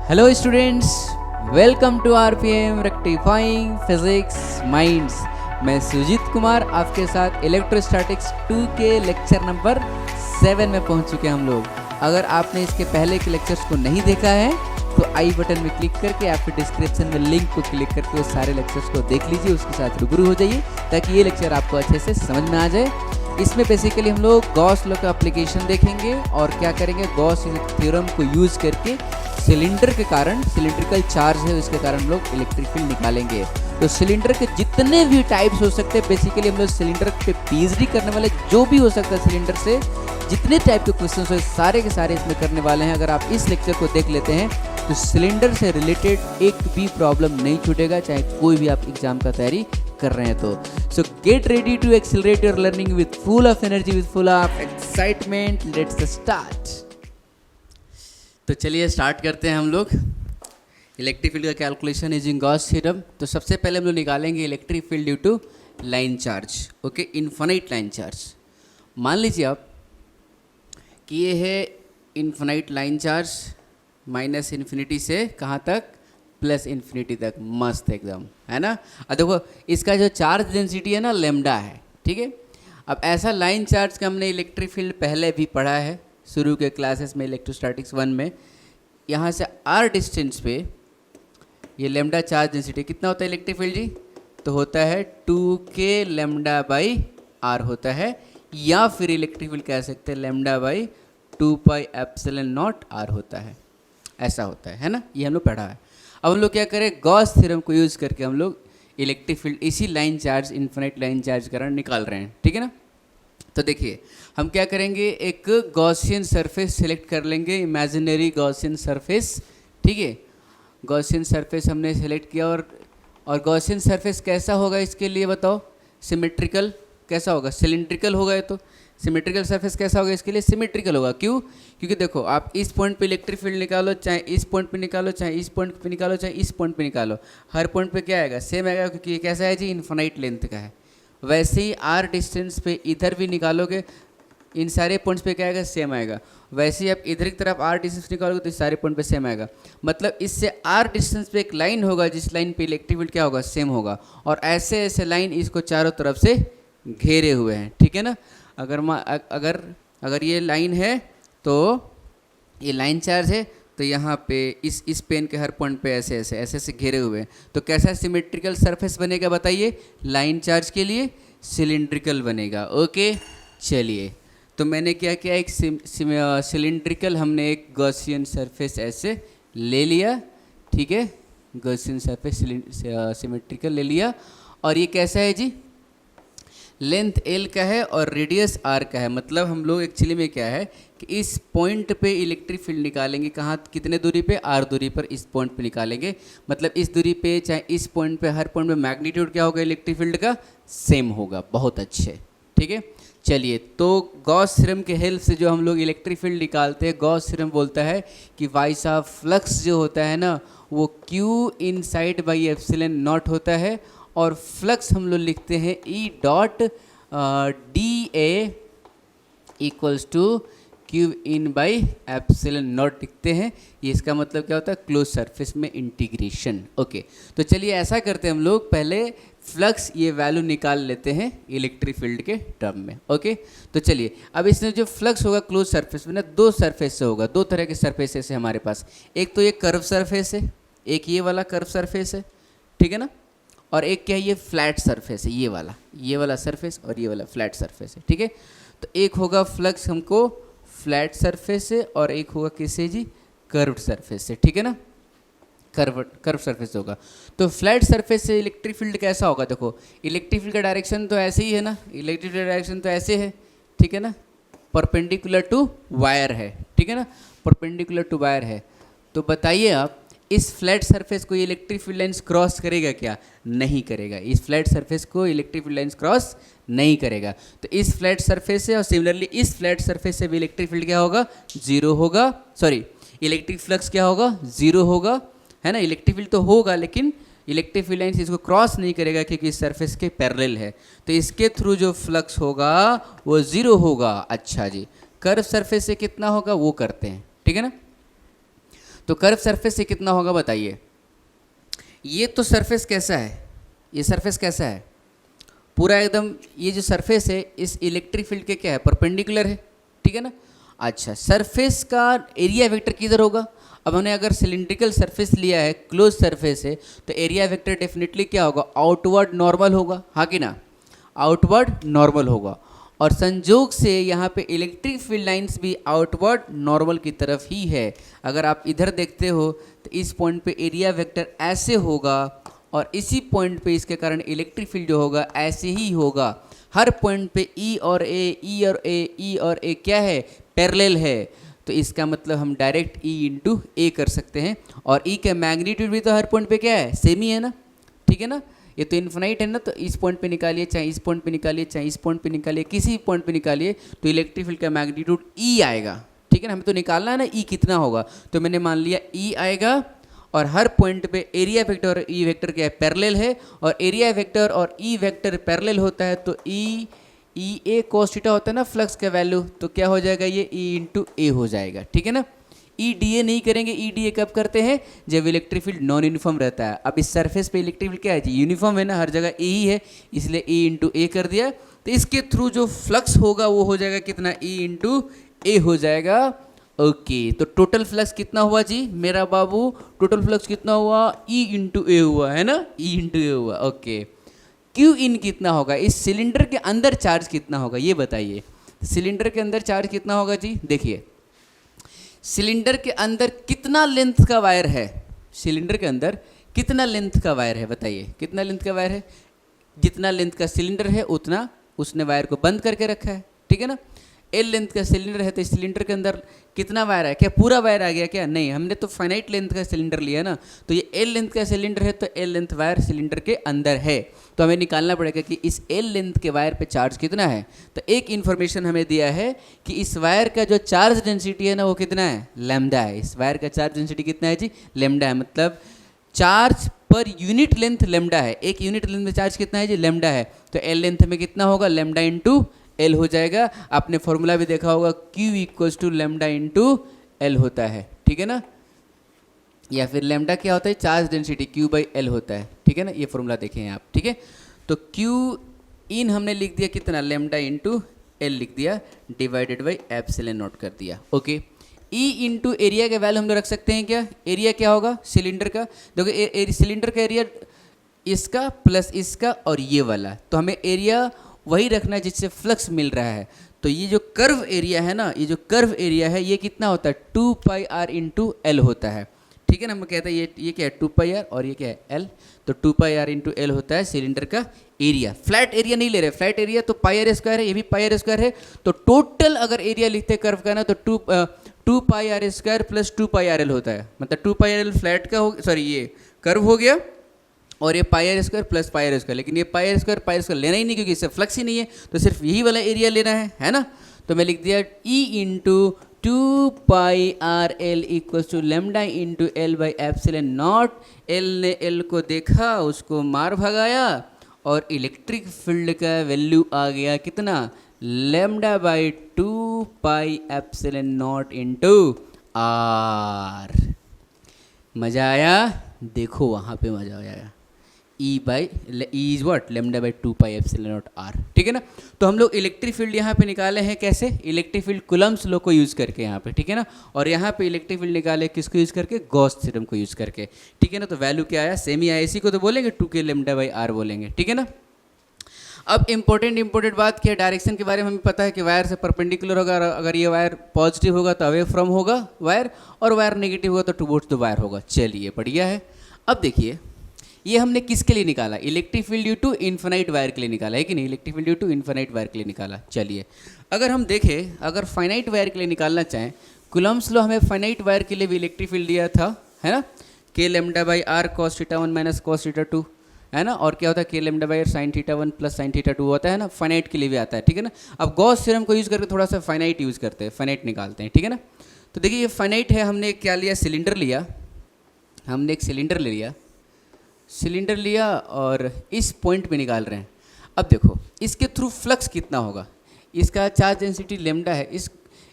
Hello students, welcome to RPM rectifying physics minds. मैं सुजीत कुमार आपके साथ इलेक्ट्रोस्टैटिक्स 2 के लेक्चर नंबर 7 में पहुंच चुके हैं हम लोग। अगर आपने इसके पहले के लेक्चर्स को नहीं देखा है तो आई बटन में क्लिक करके आपके डिस्क्रिप्शन में लिंक को क्लिक करके उस सारे लेक्चर्स को देख लीजिए, उसके साथ रूबरू हो जाइए ताकि ये लेक्चर आपको अच्छे से समझ में आ जाए। इसमें बेसिकली हम लोग गॉस लॉ का एप्लीकेशन देखेंगे और क्या करेंगे, गॉस थ्योरम को यूज़ करके सिलेंडर के कारण, सिलिंड्रिकल चार्ज है उसके कारण हम लोग इलेक्ट्रिक फील्ड निकालेंगे। तो सिलेंडर के जितने भी टाइप्स हो सकते हैं, बेसिकली हम लोग सिलेंडर पे पीएचडी करने वाले जो भी हो सकता है, सिलेंडर से जितने टाइप के क्वेश्चन हो सारे के सारे इसमें करने वाले हैं। अगर आप इस लेक्चर को देख लेते हैं तो सिलेंडर से रिलेटेड एक भी प्रॉब्लम नहीं छूटेगा, चाहे कोई भी आप एग्जाम का तैयारी कर रहे हैं तो। So get ready to accelerate your learning with full of energy, with full of excitement. Let's start. तो चलिए स्टार्ट करते हैं हम लोग इलेक्ट्रिक फील्ड का कैलकुलेशन यूजिंग गॉस थ्योरम। तो सबसे पहले हम लोग निकालेंगे electric field due to line charge. Okay, infinite line charge. मान लीजिए आप कि ये है infinite line charge, minus infinity से कहाँ तक, प्लस इन्फिनिटी तक। मस्त एकदम, है ना। अब देखो इसका जो चार्ज डेंसिटी है ना, लेमडा है, ठीक है। अब ऐसा लाइन चार्ज का हमने इलेक्ट्रिक फील्ड पहले भी पढ़ा है शुरू के क्लासेस में, इलेक्ट्रोस्टैटिक्स 1 में। यहाँ से आर डिस्टेंस पे ये लेमडा चार्ज डेंसिटी कितना होता है इलेक्ट्रिक फील्ड जी, तो होता है 2k लेमडा बाई आर होता है, या फिर इलेक्ट्रिक फील्ड कह सकते हैं lambda by 2 pi epsilon naught R होता है, ऐसा होता है ना। ये हम लोग पढ़ा है। अब हम लोग क्या करें, गॉस थ्योरम को यूज़ करके हम लोग इलेक्ट्रिक फील्ड इसी line charge, infinite line charge कारण निकाल रहे हैं, ठीक है ना। तो देखिए हम क्या करेंगे, एक गॉसियन सरफेस सिलेक्ट कर लेंगे, इमेजिनरी गॉसियन सरफेस, ठीक है। गॉसियन सरफेस हमने सेलेक्ट किया और गॉसियन सरफेस कैसा होगा इसके लिए बताओ, सिमेट्रिकल कैसा होगा, सिलिंड्रिकल होगा। ये तो सिमेट्रिकल सरफेस कैसा होगा इसके लिए, सिमेट्रिकल होगा। क्यों? क्योंकि देखो आप इस पॉइंट पे इलेक्ट्रिक फील्ड निकालो, चाहे इस पॉइंट पे निकालो, चाहे इस पॉइंट पे निकालो, चाहे इस पॉइंट पे निकालो, हर पॉइंट पे क्या आएगा, सेम आएगा, क्योंकि ये कैसा है जी, इन्फिनिट लेंथ का है। वैसे ही आर डिस्टेंस पे इधर भी निकालोगे, इन सारे पॉइंट्स पे क्या आएगा, सेम आएगा। वैसे ही आप इधर की तरफ आर डिस्टेंस निकालोगे तो इस सारे पॉइंट पे सेम आएगा। मतलब इससे आर डिस्टेंस पे एक लाइन होगा जिस लाइन पे इलेक्ट्रिक फील्ड क्या होगा, सेम होगा। और ऐसे ऐसे लाइन इसको चारों तरफ से घेरे हुए हैं, ठीक है ना। अगर ये लाइन है तो ये लाइन चार्ज है, तो यहाँ पे इस पेन के हर पॉइंट पे ऐसे ऐसे ऐसे ऐसे घेरे हुए हैं। तो कैसा सिमेट्रिकल सरफेस बनेगा बताइए, लाइन चार्ज के लिए सिलिंड्रिकल बनेगा। ओके चलिए, तो मैंने क्या किया, एक सिलिंड्रिकल हमने एक गॉसियन सरफेस ऐसे ले लिया, ठीक है। गॉसियन सरफेस सिमेट्रिकल ले लिया। और ये कैसा है जी, लेंथ L का है और रेडियस R का है। मतलब हम लोग एक्चुअली में क्या है कि इस पॉइंट पे इलेक्ट्रिक फील्ड निकालेंगे, कहाँ, कितने दूरी पे, R दूरी पर इस पॉइंट पे निकालेंगे। मतलब इस दूरी पे चाहे इस पॉइंट पे, हर पॉइंट पे मैग्नीट्यूड क्या होगा इलेक्ट्रिक फील्ड का, सेम होगा। बहुत अच्छे, ठीक है। चलिए, तो गॉस थ्योरम के हेल्प से जो हम लोग इलेक्ट्रिक फील्ड निकालते हैं, गॉस थ्योरम बोलता है कि वाइस ऑफ फ्लक्स जो होता है ना, वो Q inside by epsilon naught होता है। और फ्लक्स हम लोग लिखते हैं E dot D A equals to Q in by epsilon naught लिखते हैं। ये इसका मतलब क्या होता है, क्लोज सरफेस में इंटीग्रेशन। ओके, तो चलिए ऐसा करते हैं हम लोग, पहले फ्लक्स ये वैल्यू निकाल लेते हैं इलेक्ट्रिक फील्ड के टर्म में। ओके, तो चलिए अब इसमें जो फ्लक्स होगा क्लोज सरफेस में ना, दो सरफेस से होगा, दो तरह के सरफेसेस है हमारे पास। एक तो ये कर्व सरफेस है, एक ये वाला कर्व सरफेस है, ठीक है ना। और एक क्या है, ये फ्लैट सरफेस है, ये वाला सरफेस और ये वाला फ्लैट सरफेस है, ठीक है। तो एक होगा फ्लक्स हमको फ्लैट सरफेस से और एक होगा किससे जी, कर्व्ड सरफेस से, ठीक है ना। कर्व सरफेस होगा। तो फ्लैट सरफेस से इलेक्ट्रिक फील्ड कैसा होगा, देखो इलेक्ट्रिक फील्ड का डायरेक्शन तो ऐसे ही है ना, इलेक्ट्रिक फील्ड का डायरेक्शन तो ऐसे है, ठीक है ना, परपेंडिकुलर टू वायर है, ठीक है ना, परपेंडिकुलर टू वायर है। तो बताइए आप, इस फ्लैट सरफेस को इलेक्ट्रिक फील्ड लाइन्स क्रॉस करेगा क्या, नहीं करेगा। इस फ्लैट सरफेस को इलेक्ट्रिक फील्ड लाइन्स क्रॉस नहीं करेगा। तो इस फ्लैट सरफेस से और सिमिलरली इस फ्लैट सरफेस से भी इलेक्ट्रिक फील्ड क्या होगा, जीरो होगा, सॉरी इलेक्ट्रिक फ्लक्स क्या होगा, जीरो होगा, है ना। इलेक्ट्रिक फील्ड तो होगा लेकिन इलेक्ट्रिक फील्ड लाइन्स इसको क्रॉस नहीं करेगा क्योंकि इस सरफेस के पैरेलल है। तो इसके थ्रू जो फ्लक्स होगा वो जीरो होगा। अच्छा जी, कर्व सरफेस से कितना होगा वो करते हैं, ठीक है ना। तो कर्व सरफेस से कितना होगा बताइए। ये तो सरफेस कैसा है, ये सरफेस कैसा है, पूरा एकदम ये जो सरफेस है इस इलेक्ट्रिक फील्ड के क्या है, परपेंडिकुलर है, ठीक है ना। अच्छा, सरफेस का एरिया वेक्टर किधर होगा। अब हमने अगर सिलिंड्रिकल सरफेस लिया है, क्लोज सरफेस है, तो एरिया वेक्टर डेफिनेटली क्या होगा, आउटवर्ड नॉर्मल होगा, हाँ कि ना, आउटवर्ड नॉर्मल होगा। और संजोग से यहाँ पे इलेक्ट्रिक फील्ड लाइंस भी आउटवर्ड नॉर्मल की तरफ ही है। अगर आप इधर देखते हो तो इस पॉइंट पे एरिया वेक्टर ऐसे होगा और इसी पॉइंट पे इसके कारण इलेक्ट्रिक फील्ड जो होगा ऐसे ही होगा। हर पॉइंट पे ई और ए क्या है, पैरेलल है। तो इसका मतलब हम डायरेक्ट ई इंटू ए कर सकते हैं। और ई का मैग्नीट्यूड भी तो हर पॉइंट पे क्या है, सेम ही है ना, ठीक है ना। ये तो इन्फिनाइट है ना, तो इस पॉइंट पे निकालिए, चाहे इस पॉइंट पे निकालिए, चाहे इस पॉइंट पे निकालिए, किसी पॉइंट पे निकालिए, तो इलेक्ट्रिक फील्ड का मैग्नीट्यूड ई आएगा, ठीक है ना। हमें तो निकालना है ना ई कितना होगा, तो मैंने मान लिया ई आएगा। और हर पॉइंट पे एरिया वेक्टर और ई वेक्टर क्या है, पैरेलल है। और एरिया वेक्टर और ई वेक्टर पैरेलल होता है तो ई ए cos थीटा होता है ना फ्लक्स का वैल्यू, तो क्या हो जाएगा, ये ई इंटू ए हो जाएगा, ठीक है ना। ई डी ए नहीं करेंगे, ई डी ए कब करते हैं, जब इलेक्ट्रिक फील्ड नॉन यूनिफॉर्म रहता है। अब इस सरफेस पे इलेक्ट्रिक फील्ड क्या है जी, यूनिफॉर्म है ना, हर जगह ए ही है, इसलिए ई इंटू ए कर दिया। तो इसके थ्रू जो फ्लक्स होगा वो हो जाएगा कितना, ई इंटू ए हो जाएगा। ओके, तो टोटल फ्लक्स कितना हुआ जी मेरा बाबू, टोटल फ्लक्स कितना हुआ, ई इंटू ए हुआ है ना, ई इंटू ए हुआ। ओके, क्यू इन कितना होगा, इस सिलेंडर के अंदर चार्ज कितना होगा ये बताइए। सिलेंडर के अंदर चार्ज कितना होगा जी, देखिए सिलेंडर के अंदर कितना लेंथ का वायर है, सिलेंडर के अंदर कितना लेंथ का वायर है बताइए, कितना लेंथ का वायर है, जितना लेंथ का सिलेंडर है उतना उसने वायर को बंद करके रखा है, ठीक है ना। एल लेंथ का सिलेंडर है तो इस सिलेंडर के अंदर कितना वायर है, क्या पूरा वायर आ गया क्या, नहीं, हमने तो फाइनाइट लेंथ का सिलेंडर लिया ना, तो ये एल लेंथ का सिलेंडर है तो एल लेंथ वायर सिलेंडर के अंदर है। तो हमें निकालना पड़ेगा कि इस एल लेंथ के वायर पे चार्ज कितना है। तो एक इन्फॉर्मेशन हमें दिया है कि इस वायर का जो चार्ज डेंसिटी है ना वो कितना है, लैम्डा है। इस वायर का चार्ज डेंसिटी कितना है जी, लैम्डा है, मतलब charge per unit length lambda है, एक यूनिट लेंथ में चार्ज कितना है जी, लैम्डा है। तो एल लेंथ में कितना होगा, लैम्डा इंटू एल हो जाएगा। आपने फॉर्मूला भी देखा होगा, Q equals to lambda into L होता है, ठीक है ना। या फिर लैम्डा क्या होता है, charge density, Q by L होता है, ठीक है ना। ये फॉर्मूला देखें आप, ठीक है। तो Q इन हमने लिख दिया कितना, लैम्डा इंटू एल लिख दिया, डिवाइडेड बाई एप्सिलॉन नॉट कर दिया। ओके, E इंटू एरिया का वैल्यू हम लोग रख सकते हैं क्या, एरिया क्या होगा सिलेंडर का, देखो सिलेंडर का एरिया इसका प्लस इसका और ये वाला, तो हमें एरिया वही रखना है जिससे फ्लक्स मिल रहा है। तो ये जो कर्व एरिया है ना, ये जो कर्व एरिया है ये कितना होता है, 2 पाई आर इंटू एल होता है, ठीक है ना। हम कहते हैं ये क्या है, 2 पाई आर और ये क्या है, एल। तो 2 पाई आर इंटू एल होता है सिलेंडर का एरिया। फ्लैट एरिया नहीं ले रहे, फ्लैट एरिया तो पाई आर स्क्वायर है, ये भी पाई आर स्क्वायर है। तो टोटल अगर एरिया लिखते हैं कर्व का ना, तो 2 pi R square plus 2 pi R L होता है, मतलब 2 पाई आर एल फ्लैट का हो, सॉरी ये कर्व हो गया, और ये pi R square plus pi R square. लेकिन ये पाई आर स्क्वायर लेना ही नहीं क्योंकि इससे फ्लक्स ही नहीं है, तो सिर्फ यही वाला एरिया लेना है ना। तो मैं लिख दिया E into 2 pi R L equals to lambda into L by epsilon naught. L ने एल को देखा, उसको मार भगाया, और इलेक्ट्रिक फील्ड का वैल्यू आ गया कितना, lambda by 2 pi epsilon naught into R. मज़ा आया, देखो वहाँ पे मज़ा आया। E is what, lambda by 2 pi epsilon naught R, ठीक है ना। तो हम लोग इलेक्ट्रिक फील्ड यहाँ पे निकाले हैं कैसे, इलेक्ट्रिक फील्ड कुलम्स लॉ को यूज़ करके यहाँ पे, ठीक है ना। और यहाँ पे इलेक्ट्रिक फील्ड निकाले किसको यूज़ करके, गॉस थ्योरम को यूज़ करके, ठीक है ना। तो वैल्यू क्या आया, सेम ही आया, इसी को तो बोलेंगे 2k लैम्डा बाई आर बोलेंगे, ठीक है ना। अब इंपॉर्टेंट बात क्या है, डायरेक्शन के बारे में हमें पता है कि वायर से परपेंडिकुलर होगा, अगर ये वायर पॉजिटिव होगा तो अवे फ्रॉम होगा वायर, और वायर नेगेटिव होगा तो टुवर्ड्स द वायर होगा। चलिए बढ़िया है। अब देखिए ये हमने किसके लिए निकाला, electric field due to infinite wire के लिए निकाला है कि नहीं, electric field due to infinite wire के लिए निकाला। चलिए अगर हम देखें, अगर फाइनाइट वायर के लिए निकालना चाहें, कुलम्स लॉ हमें फाइनाइट वायर के लिए भी इलेक्ट्रिक फील्ड दिया था, है ना, k lambda by R cos theta 1 minus cos theta 2, है ना। और क्या होता है, k lambda by R sine theta 1 plus sine theta 2 होता है ना, फाइनाइट के लिए भी आता है, ठीक है ना। अब गॉस थ्योरम को यूज़ करके थोड़ा सा फाइनाइट यूज़ करते हैं, फाइनाइट निकालते हैं, ठीक है ना। तो देखिए ये फाइनाइट है, हमने क्या लिया, सिलेंडर लिया, हमने एक सिलेंडर ले लिया, सिलेंडर लिया और इस पॉइंट पे निकाल रहे हैं। अब देखो इसके थ्रू फ्लक्स कितना होगा, इसका चार्ज डेंसिटी लैम्डा है।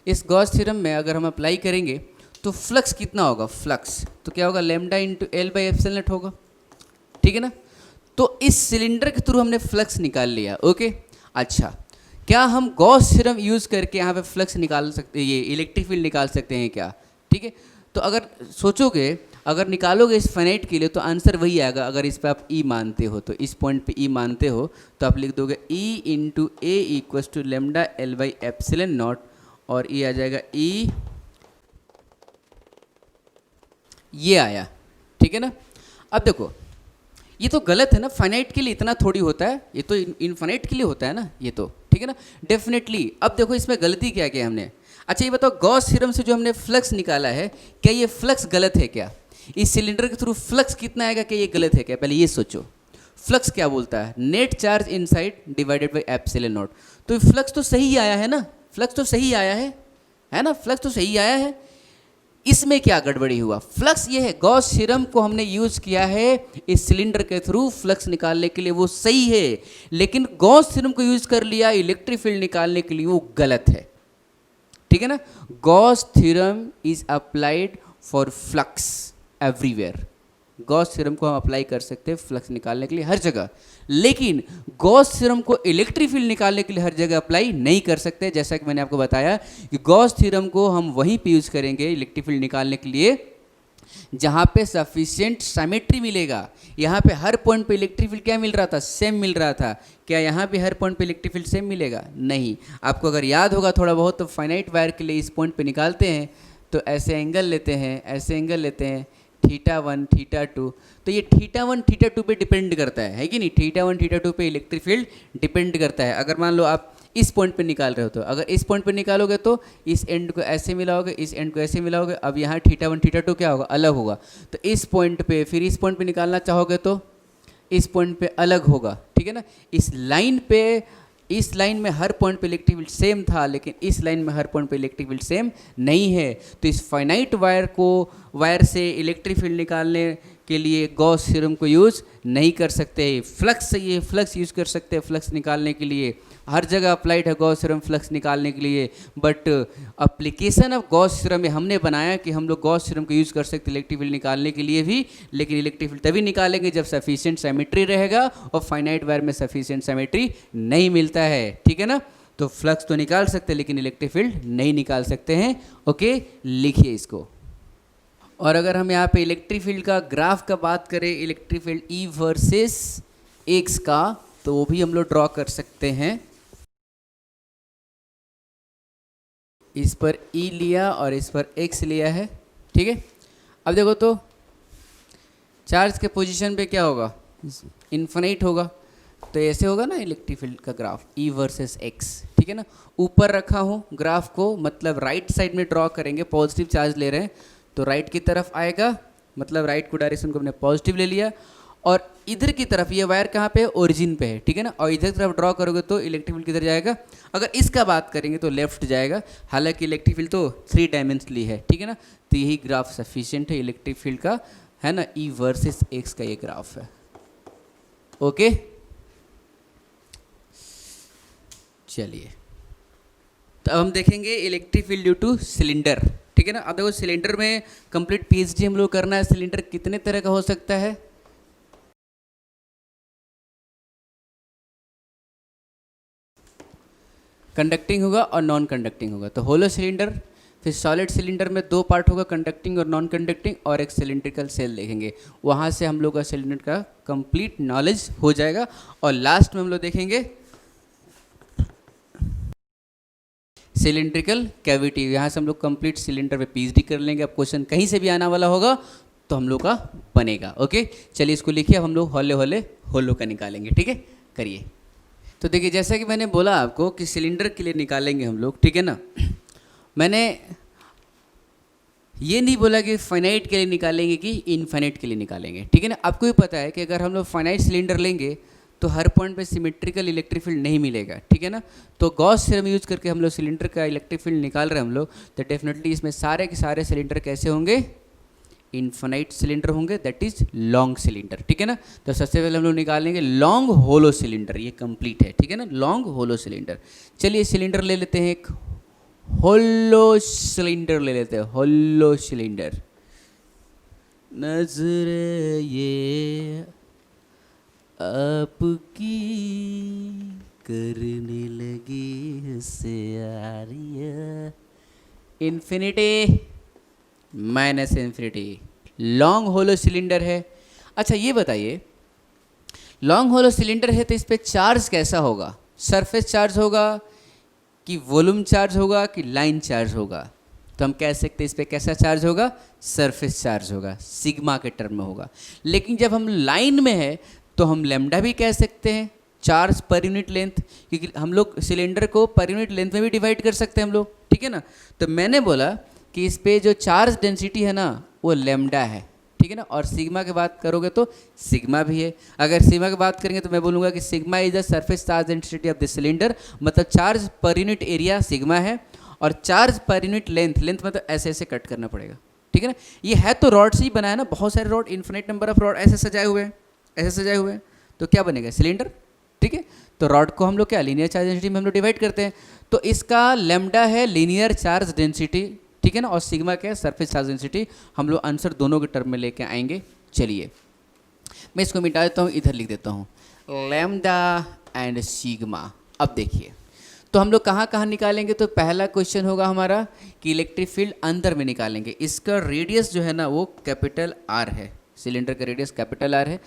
इस गॉस थ्योरम में अगर हम अप्लाई करेंगे तो फ्लक्स कितना होगा, फ्लक्स तो क्या होगा, lambda into L by epsilon naught होगा, ठीक है ना। तो इस सिलेंडर के थ्रू हमने फ्लक्स निकाल लिया, ओके। अच्छा, क्या हम गॉस थ्योरम यूज़ करके यहाँ पे फ्लक्स निकाल सकते, ये इलेक्ट्रिक फील्ड निकाल सकते हैं क्या, ठीक है। तो अगर सोचोगे, अगर निकालोगे इस फाइनाइट के लिए तो आंसर वही आएगा। अगर इस पे आप ई मानते हो तो, इस पॉइंट पे ई मानते हो तो आप लिख दोगे E into A equals to lambda L by epsilon naught, और ये आ जाएगा ई, ये आया, ठीक है ना। अब देखो ये तो गलत है ना, फाइनाइट के लिए इतना थोड़ी होता है, ये तो इनफाइनाइट के लिए होता है ना ये तो, ठीक है ना, डेफिनेटली। अब देखो इसमें गलती क्या किया हमने। अच्छा ये बताओ, गॉस थ्योरम से जो हमने फ्लक्स निकाला है, क्या ये फ्लक्स गलत है क्या, इस सिलेंडर के थ्रू फ्लक्स कितना आएगा, क्या ये गलत है क्या, पहले ये सोचो। फ्लक्स क्या बोलता है, net charge inside divided by epsilon naught. तो फ्लक्स तो सही आया है ना, फ्लक्स तो सही आया है ना, फ्लक्स तो सही आया है। इसमें क्या गड़बड़ी हुआ, फ्लक्स ये है, गॉस थ्योरम को हमने यूज किया है इस सिलेंडर के थ्रू फ्लक्स निकालने के लिए, वो सही है, लेकिन गॉस थ्योरम को यूज कर लिया इलेक्ट्रिक फील्ड निकालने के लिए, वो गलत है, ठीक है ना। Gauss theorem is applied for flux everywhere, Gauss theorem को हम अप्लाई कर सकते हैं फ्लक्स निकालने के लिए हर जगह, लेकिन गॉस थ्योरम को इलेक्ट्रिक फील्ड निकालने के लिए हर जगह अप्लाई नहीं कर सकते। जैसा कि मैंने आपको बताया कि गॉस थ्योरम को हम वहीं पे यूज़ करेंगे इलेक्ट्रिक फील्ड निकालने के लिए जहाँ पे सफिशिएंट सिमेट्री मिलेगा। यहाँ पे हर पॉइंट पे इलेक्ट्रिक फील्ड क्या मिल रहा था, सेम मिल रहा था। क्या यहाँ पे हर पॉइंट पे इलेक्ट्रिक फील्ड सेम मिलेगा, नहीं। आपको अगर याद होगा थोड़ा बहुत, तो फाइनाइट वायर के लिए इस पॉइंट पे निकालते हैं तो ऐसे एंगल लेते हैं, ऐसे एंगल लेते हैं, θ1 θ2, तो ये θ1 θ2 पे डिपेंड करता है कि नहीं, θ1 θ2 पे इलेक्ट्रिक फील्ड डिपेंड करता है। अगर मान लो आप इस पॉइंट पे निकाल रहे हो, तो अगर इस पॉइंट पे निकालोगे तो इस एंड को ऐसे मिलाओगे, इस एंड को ऐसे मिलाओगे, अब यहाँ θ1 θ2 क्या होगा, अलग होगा। तो इस पॉइंट पे फिर इस पॉइंट पे निकालना चाहोगे तो इस पॉइंट पे अलग होगा, ठीक है ना। इस लाइन पे, इस लाइन में हर पॉइंट पे इलेक्ट्रिक फील्ड सेम था, लेकिन इस लाइन में हर पॉइंट पे इलेक्ट्रिक फील्ड सेम नहीं है। तो इस फाइनाइट वायर से इलेक्ट्रिक फील्ड निकालने के लिए गॉस थ्योरम को यूज़ नहीं कर सकते। फ्लक्स से ये फ्लक्स यूज़ कर सकते हैं फ्लक्स निकालने के लिए, हर जगह अप्लाइड है गॉस थ्योरम फ्लक्स निकालने के लिए। But application of Gauss theorem में हमने बनाया कि हम लोग गॉस थ्योरम को यूज़ कर सकते इलेक्ट्रिक फील्ड निकालने के लिए भी, लेकिन इलेक्ट्रिक फील्ड तभी निकालेंगे जब सफिशिएंट सिमेट्री रहेगा, और फाइनाइट वायर में सफिशिएंट सिमेट्री नहीं मिलता है, ठीक है ना। तो फ्लक्स तो निकाल सकते हैं लेकिन इलेक्ट्रिक फील्ड नहीं निकाल सकते हैं, ओके, लिखिए इसको। और अगर हम यहाँ पे इलेक्ट्रिक फील्ड का ग्राफ का बात करें, electric field E versus x का, तो वो भी हम लोग ड्रॉ कर सकते हैं। इस पर ई लिया और इस पर एक्स लिया है, ठीक है। अब देखो तो चार्ज के पोजीशन पे क्या होगा, इन्फिनिट होगा, तो ऐसे होगा ना इलेक्ट्रिक फील्ड का ग्राफ, ई वर्सेस एक्स, ठीक है ना। ऊपर रखा हूँ ग्राफ को, मतलब राइट साइड में ड्रॉ करेंगे, पॉजिटिव चार्ज ले रहे हैं तो राइट की तरफ आएगा, मतलब राइट को डायरेक्शन को हमने पॉजिटिव ले लिया, और इधर की तरफ ये वायर कहाँ पे है, ओरिजिन पे है, ठीक है ना। और इधर की तरफ ड्रॉ करोगे तो इलेक्ट्रिक फील्ड किधर जाएगा, अगर इसका बात करेंगे तो लेफ्ट जाएगा, हालांकि इलेक्ट्रिक फील्ड तो 3 डायमेंशनली है, ठीक है ना। तो यही ग्राफ सफिशिएंट है इलेक्ट्रिक फील्ड का, है ना, ई वर्सेस एक्स का ये ग्राफ है, ओके। चलिए तो अब हम देखेंगे electric field due two cylinder, ठीक है ना। अब देखो सिलेंडर में कंप्लीट पीएचडी हम लोग करना है। सिलेंडर कितने तरह का हो सकता है, कंडक्टिंग होगा और नॉन कंडक्टिंग होगा। तो होलो सिलेंडर, फिर सॉलिड सिलेंडर में 2 पार्ट होगा, कंडक्टिंग और नॉन कंडक्टिंग, और एक सिलेंड्रिकल सेल देखेंगे, वहाँ से हम लोग का सिलेंडर का कंप्लीट नॉलेज हो जाएगा। और लास्ट में हम लोग देखेंगे सिलेंड्रिकल कैविटी, यहाँ से हम लोग कंप्लीट सिलेंडर पे पीएचडी कर लेंगे। अब क्वेश्चन कहीं से भी आने वाला होगा तो हम लोग का बनेगा, ओके। चलिए इसको लिखिए, अब हम लोग हौले हौले होलो का निकालेंगे, ठीक है, करिए। तो देखिए जैसा कि मैंने बोला आपको कि सिलेंडर के लिए निकालेंगे हम लोग, ठीक है ना। मैंने ये नहीं बोला कि फाइनाइट के लिए निकालेंगे कि इनफाइनाइट के लिए निकालेंगे, ठीक है ना। आपको भी पता है कि अगर हम लोग फाइनाइट सिलेंडर लेंगे तो हर पॉइंट पे सिमेट्रिकल इलेक्ट्रिक फील्ड नहीं मिलेगा, ठीक है ना। तो गॉस थ्योरम यूज करके हम लोग सिलेंडर का इलेक्ट्रिक फील्ड निकाल रहे हैं हम लोग, तो डेफिनेटली इसमें सारे के सारे सिलेंडर कैसे होंगे, इनफाइनाइट सिलेंडर होंगे, दैट इज लॉन्ग सिलेंडर, ठीक है ना। तो सबसे पहले हम लोग निकालेंगे लॉन्ग होलो सिलेंडर, ये कंप्लीट है, ठीक है ना, लॉन्ग होलो सिलेंडर। चलिए सिलेंडर ले लेते हैं, एक होलो सिलेंडर ले लेते हैं, होलो सिलेंडर। नजर ये आपकी करने लगी होशियारियाँ। Infinity minus infinity, long hollow cylinder है। अच्छा ये बताइए, लॉन्ग होलो सिलेंडर है तो इस पर चार्ज कैसा होगा? सरफेस चार्ज होगा कि वॉल्यूम चार्ज होगा कि लाइन चार्ज होगा? तो हम कह सकते हैं इस पर कैसा चार्ज होगा? सरफेस चार्ज होगा, सिग्मा के टर्म में होगा। लेकिन जब हम लाइन में है तो हम लैम्डा भी कह सकते हैं, चार्ज पर यूनिट लेंथ, क्योंकि हम लोग सिलेंडर को पर यूनिट लेंथ में भी डिवाइड कर सकते हैं हम लोग, ठीक है ना। तो मैंने बोला कि इस पे जो चार्ज डेंसिटी है ना वो लैम्डा है, ठीक है ना। और सिग्मा की बात करोगे तो सिग्मा भी है। अगर सिग्मा की बात करेंगे तो मैं बोलूँगा कि sigma is the surface charge density of the cylinder, मतलब charge per unit area sigma है, और charge per unit length, length मतलब ऐसे ऐसे कट करना पड़ेगा, ठीक है ना। ये है तो रॉड से ही बना है ना, बहुत सारे rod, infinite number of rod ऐसे सजाए हुए हैं, ऐसे सजाए हुए हैं, तो क्या बनेगा? सिलेंडर, ठीक है। तो रॉड को हम लोग क्या लीनियर चार्ज डेंसिटी में हम लोग डिवाइड करते हैं, तो इसका लेमडा है लीनियर चार्ज डेंसिटी, ठीक है ना, और सिग्मा क्या है? Surface charge density. हम लोग आंसर दोनों के टर्म में लेके आएंगे। चलिए मैं इसको मिटा देता हूँ, इधर लिख देता हूँ लैम्डा एंड सिग्मा। अब देखिए तो हम लोग कहाँ कहाँ निकालेंगे? तो पहला क्वेश्चन होगा हमारा कि इलेक्ट्रिक फील्ड अंदर में निकालेंगे। इसका रेडियस जो है ना वो कैपिटल आर है, सिलेंडर का रेडियस कैपिटल आर है,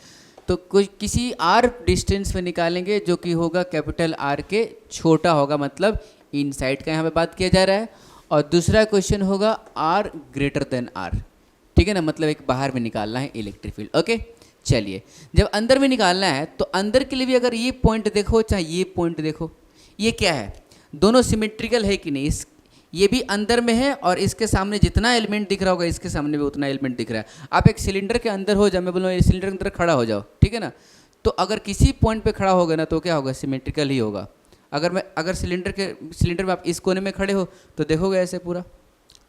तो कुछ किसी आर डिस्टेंस में निकालेंगे जो कि होगा कैपिटल आर के छोटा होगा, मतलब इनसाइड का यहाँ पे बात किया जा रहा है। और दूसरा क्वेश्चन होगा आर ग्रेटर देन आर, ठीक है ना, मतलब एक बाहर में निकालना है इलेक्ट्रिक फील्ड। ओके चलिए, जब अंदर में निकालना है तो अंदर के लिए भी अगर ये पॉइंट देखो चाहे ये पॉइंट देखो, ये क्या है? दोनों सिमेट्रिकल है कि नहीं? इस ये भी अंदर में है और इसके सामने जितना एलिमेंट दिख रहा होगा इसके सामने भी उतना एलिमेंट दिख रहा है। आप एक सिलेंडर के अंदर हो जाओ, मैं बोलूँ ये सिलेंडर के अंदर खड़ा हो जाओ, ठीक है ना, तो अगर किसी पॉइंट पे खड़ा होगा ना तो क्या होगा? सिमेट्रिकल ही होगा। अगर सिलेंडर में आप इस कोने में खड़े हो तो देखोगे ऐसे पूरा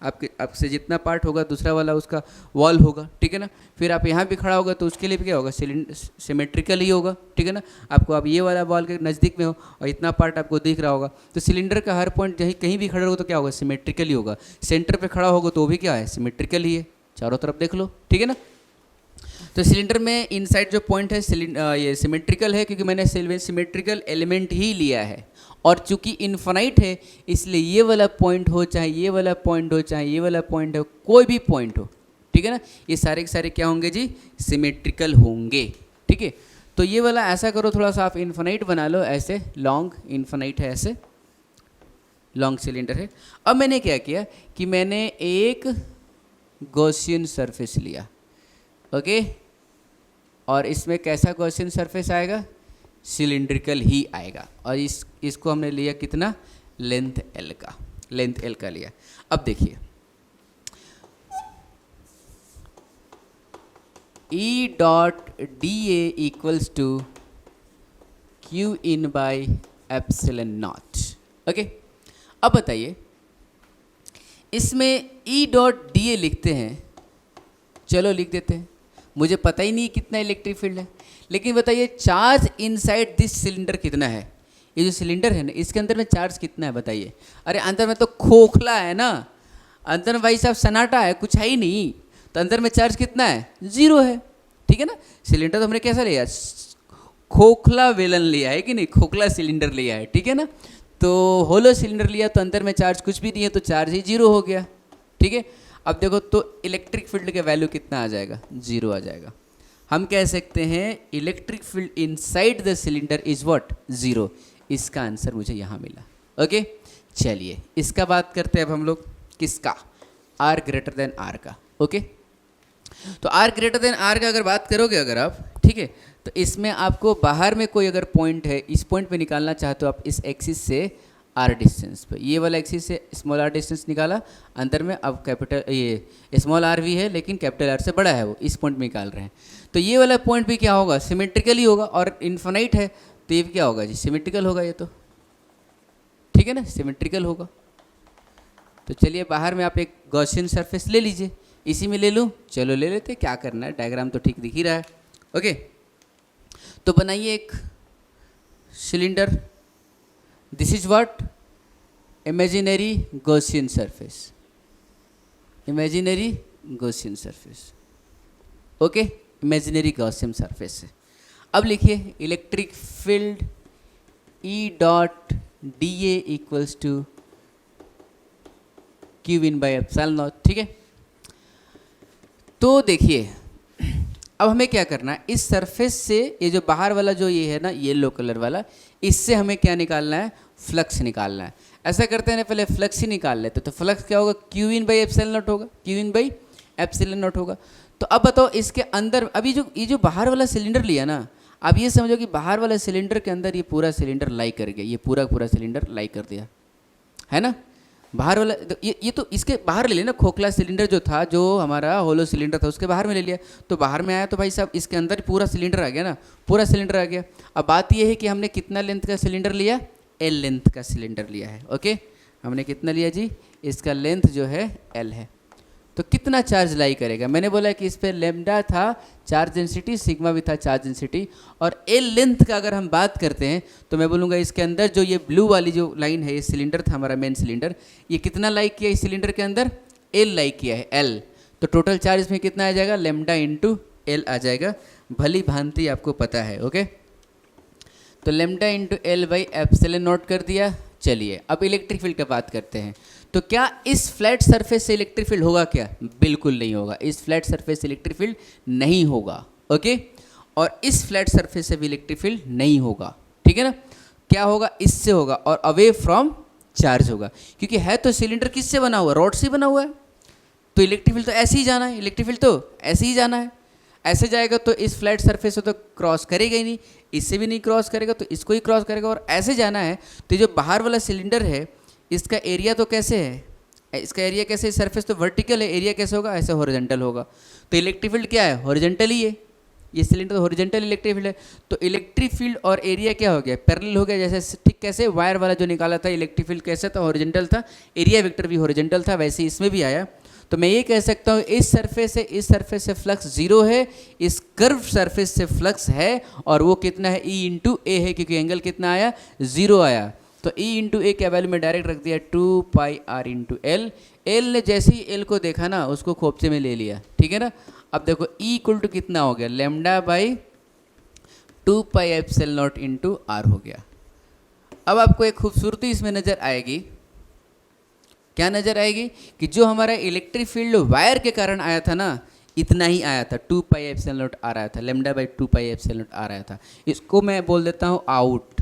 आपसे जितना पार्ट होगा दूसरा वाला उसका वॉल होगा, ठीक है ना। फिर आप यहाँ भी खड़ा होगा तो उसके लिए भी क्या होगा? सिमेट्रिकल ही होगा, ठीक है ना। आपको आप ये वाला वॉल के नज़दीक में हो और इतना पार्ट आपको दिख रहा होगा, तो सिलेंडर का हर पॉइंट कहीं भी खड़े होगा तो क्या होगा? सिमेट्रिकल ही होगा। सेंटर पे खड़ा होगा तो वो भी क्या है? सिमेट्रिकल ही है। चारों तरफ देख लो, ठीक है ना। तो सिलेंडर में इनसाइड जो पॉइंट है ये सिमेट्रिकल है, क्योंकि मैंने सिमेट्रिकल एलिमेंट ही लिया है। और चूंकि इन्फानाइट है इसलिए ये वाला पॉइंट हो चाहे ये वाला पॉइंट हो चाहे ये वाला पॉइंट हो, कोई भी पॉइंट हो, ठीक है ना, ये सारे के सारे क्या होंगे जी? सिमेट्रिकल होंगे, ठीक है। तो ये वाला ऐसा करो, थोड़ा सा आप इन्फानाइट बना लो, ऐसे लॉन्ग इन्फानाइट है, ऐसे लॉन्ग सिलेंडर है। अब मैंने क्या किया कि मैंने एक गॉसियन सरफेस लिया, ओके, और इसमें कैसा गॉसियन सरफेस आएगा? सिलिंड्रिकल ही आएगा। और इसको हमने लिया कितना? लेंथ एल का, लेंथ एल का लिया। अब देखिए E dot D A equals to Q in by epsilon naught, okay. अब बताइए इसमें E डॉट डी ए लिखते हैं, चलो लिख देते हैं, मुझे पता ही नहीं कितना इलेक्ट्रिक फील्ड है, लेकिन बताइए चार्ज इनसाइड दिस सिलेंडर कितना है? ये जो सिलेंडर है ना इसके अंदर में चार्ज कितना है बताइए? अरे अंदर में तो खोखला है ना, अंदर में भाई साहब सन्नाटा है, कुछ है ही नहीं, तो अंदर में चार्ज कितना है? 0 है, ठीक है ना। सिलेंडर तो हमने कैसा लिया? खोखला वेलन लिया है कि नहीं, खोखला सिलेंडर लिया है, ठीक है ना। तो होलो सिलेंडर लिया तो अंदर में चार्ज कुछ भी नहीं है, तो चार्ज ही 0 हो गया, ठीक है। अब देखो तो इलेक्ट्रिक फील्ड का वैल्यू कितना आ जाएगा? 0 आ जाएगा। हम कह सकते हैं electric field inside the cylinder is what? 0। इसका आंसर मुझे यहाँ मिला, ओके। चलिए इसका बात करते हैं अब हम लोग, किसका? आर ग्रेटर देन आर का, ओके। तो आर ग्रेटर देन आर का अगर बात करोगे अगर आप, ठीक है, तो इसमें आपको बाहर में कोई अगर पॉइंट है, इस पॉइंट पे निकालना चाहते हो आप इस एक्सिस से आर डिस्टेंस पे, ये वाला एक्सिस से स्मॉल आर डिस्टेंस निकाला, अंदर में अब कैपिटल ये स्मॉल आर भी है लेकिन कैपिटल आर से बड़ा है, वो इस पॉइंट में निकाल रहे हैं, तो ये वाला पॉइंट भी क्या होगा? सिमेट्रिकल ही होगा। और इन्फिनाइट है तो ये क्या होगा जी? सिमेट्रिकल होगा ये तो, ठीक है ना, सिमेट्रिकल होगा। तो चलिए बाहर में आप एक गॉसियन सरफेस ले लीजिए, इसी में ले लूँ, चलो ले लेते, क्या करना है, डायग्राम तो ठीक दिख ही रहा है, ओके। तो बनाइए एक cylinder, this is what? Imaginary Gaussian surface, imaginary Gaussian surface, okay, imaginary Gaussian surface है। अब लिखिए electric field E dot D A equals to Q in by epsilon naught, ठीक है। तो देखिए अब हमें क्या करना है, इस सरफेस से ये जो बाहर वाला जो ये है ना येलो कलर वाला, इससे हमें क्या निकालना है, फ्लक्स निकालना है। ऐसा करते हैं पहले फ्लक्स ही निकाल लेते, तो फ्लक्स क्या होगा, Q in by epsilon naught होगा, Q in by epsilon naught होगा। तो अब बताओ इसके अंदर अभी जो ये जो बाहर वाला सिलेंडर लिया ना, अब ये समझो कि बाहर वाले सिलेंडर के अंदर ये पूरा सिलेंडर लाई कर गया, ये पूरा सिलेंडर लाई कर दिया है ना। बाहर वाला ये तो इसके बाहर ले लिया ना, खोखला सिलेंडर जो था, जो हमारा होलो सिलेंडर था उसके बाहर में ले लिया, तो बाहर में आया तो भाई साहब इसके अंदर पूरा सिलेंडर आ गया ना, पूरा सिलेंडर आ गया। अब बात ये है कि हमने कितना लेंथ का सिलेंडर लिया, एल लेंथ का सिलेंडर लिया है, ओके। हमने कितना लिया जी, इसका लेंथ जो है एल है। तो कितना चार्ज लाई करेगा, मैंने बोला कि इस पर लेमडा था चार्ज डेंसिटी, सिग्मा भी था चार्ज डेंसिटी, और एल लेंथ का अगर हम बात करते हैं तो मैं बोलूँगा इसके अंदर जो ये ब्लू वाली जो लाइन है, ये सिलेंडर था हमारा मेन सिलेंडर, ये कितना लाई किया इस सिलेंडर के अंदर, एल लाई किया है, एल। तो टोटल चार्ज इसमें कितना आ जाएगा, लेमडा इंटू एल आ जाएगा, भली भांति आपको पता है, ओके। तो lambda into L by epsilon not कर दिया। चलिए अब इलेक्ट्रिक फील्ड की बात करते हैं। तो क्या इस फ्लैट सरफेस से इलेक्ट्रिक फील्ड होगा क्या, बिल्कुल नहीं होगा, इस फ्लैट सरफेस से इलेक्ट्रिक फील्ड नहीं होगा, ओके। और इस फ्लैट सरफेस से भी इलेक्ट्रिक फील्ड नहीं होगा, ठीक है ना। क्या होगा, इससे होगा, और अवे फ्रॉम चार्ज होगा, क्योंकि है तो सिलेंडर किससे बना हुआ, रॉड से बना हुआ है, तो इलेक्ट्रिक फील्ड तो ऐसे ही जाना है, इलेक्ट्रिक फील्ड तो ऐसे ही जाना है। ऐसे जाएगा तो इस फ्लैट सरफेस से तो क्रॉस करेगा ही नहीं, इससे भी नहीं क्रॉस करेगा, तो इसको ही क्रॉस करेगा, और ऐसे जाना है। तो जो बाहर वाला सिलेंडर है इसका एरिया तो कैसे है, इसका एरिया कैसे, सरफेस तो वर्टिकल है, एरिया कैसे होगा, ऐसे हॉरिजॉन्टल होगा। तो इलेक्ट्रिक फील्ड क्या है, हॉरिजॉन्टल ही है, ये सिलेंडर तो हॉरिजॉन्टल इलेक्ट्रिक फील्ड है। तो इलेक्ट्रिक फील्ड और एरिया क्या हो गया, पैरेलल हो गया। जैसे ठीक कैसे वायर वाला जो निकाला था इलेक्ट्रिक फील्ड कैसे था, हॉरिजॉन्टल था, एरिया वेक्टर भी हॉरिजॉन्टल था, वैसे इसमें भी आया। तो मैं ये कह सकता हूँ इस सरफेस से फ्लक्स जीरो है, इस कर्व सरफेस से फ्लक्स है, और वो कितना है, ई इंटू ए है, क्योंकि एंगल कितना आया, जीरो आया। तो ई इंटू ए के वैल्यू में डायरेक्ट रख दिया 2 pi are into L. L ने जैसे ही एल को देखा ना, उसको खोपचे में ले लिया, ठीक है ना। अब देखो ई इक्वल टू कितना हो गया, lambda by 2 pi epsilon naught into R हो गया। अब आपको एक खूबसूरती इसमें नज़र आएगी, क्या नज़र आएगी, कि जो हमारा इलेक्ट्रिक फील्ड वायर के कारण आया था ना, इतना ही आया था, 2 पाई एप्सिलॉन नॉट आर आया था, lambda by 2 pi epsilon naught R आया था। इसको मैं बोल देता हूँ out.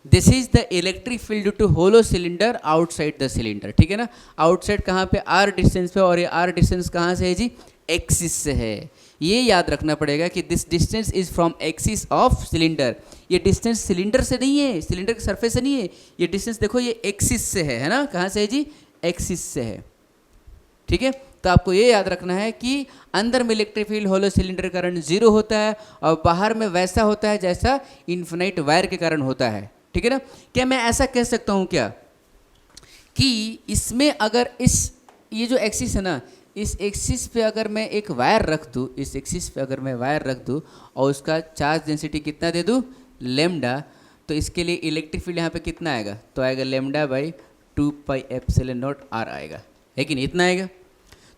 This is the electric field due to hollow cylinder outside the cylinder, ठीक है ना। आउटसाइड कहाँ पे, आर डिस्टेंस पे, और ये आर डिस्टेंस कहाँ से है जी, एक्सिस से है। ये याद रखना पड़ेगा कि this distance is from axis of cylinder. ये डिस्टेंस सिलेंडर से नहीं है, सिलेंडर के सरफेस से नहीं है, ये डिस्टेंस देखो ये एक्सिस से है ना, कहाँ से है जी, एक्सिस से है, ठीक है। तो आपको ये याद रखना है कि अंदर में इलेक्ट्रिक फील्ड होलो सिलेंडर के कारण जीरो होता है, और बाहर में वैसा होता है जैसा इन्फिनाइट वायर के कारण होता है, ठीक है ना। क्या मैं ऐसा कह सकता हूँ क्या, कि इसमें अगर इस ये जो एक्सिस है ना, इस एक्सिस पे अगर मैं एक वायर रख दूँ, इस एक्सिस पे अगर मैं वायर रख दूँ और उसका चार्ज डेंसिटी कितना दे दूँ, लेमडा, तो इसके लिए इलेक्ट्रिक फील्ड यहाँ पे कितना आएगा, तो आएगा lambda by 2 pi epsilon naught R आएगा, है कि नहीं, इतना आएगा।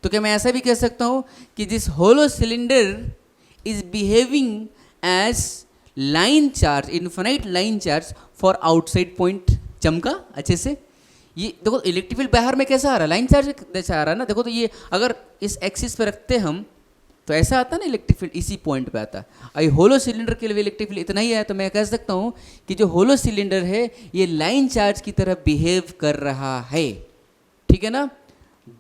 तो क्या मैं ऐसा भी कह सकता हूँ कि this hollow cylinder is behaving as line charge, infinite line charge for outside point. चमका अच्छे से, ये देखो इलेक्ट्रिक फील्ड बाहर में कैसा आ रहा है, लाइन चार्ज जैसा आ रहा है ना। देखो तो ये अगर इस एक्सिस पे रखते हम तो ऐसा आता ना इलेक्ट्रिक फील्ड, इसी पॉइंट पे आता। आई होलो सिलेंडर के लिए इलेक्ट्रिक फील्ड इतना ही है, तो मैं कह सकता हूँ कि जो होलो सिलेंडर है ये लाइन चार्ज की तरह बिहेव कर रहा है, ठीक है ना,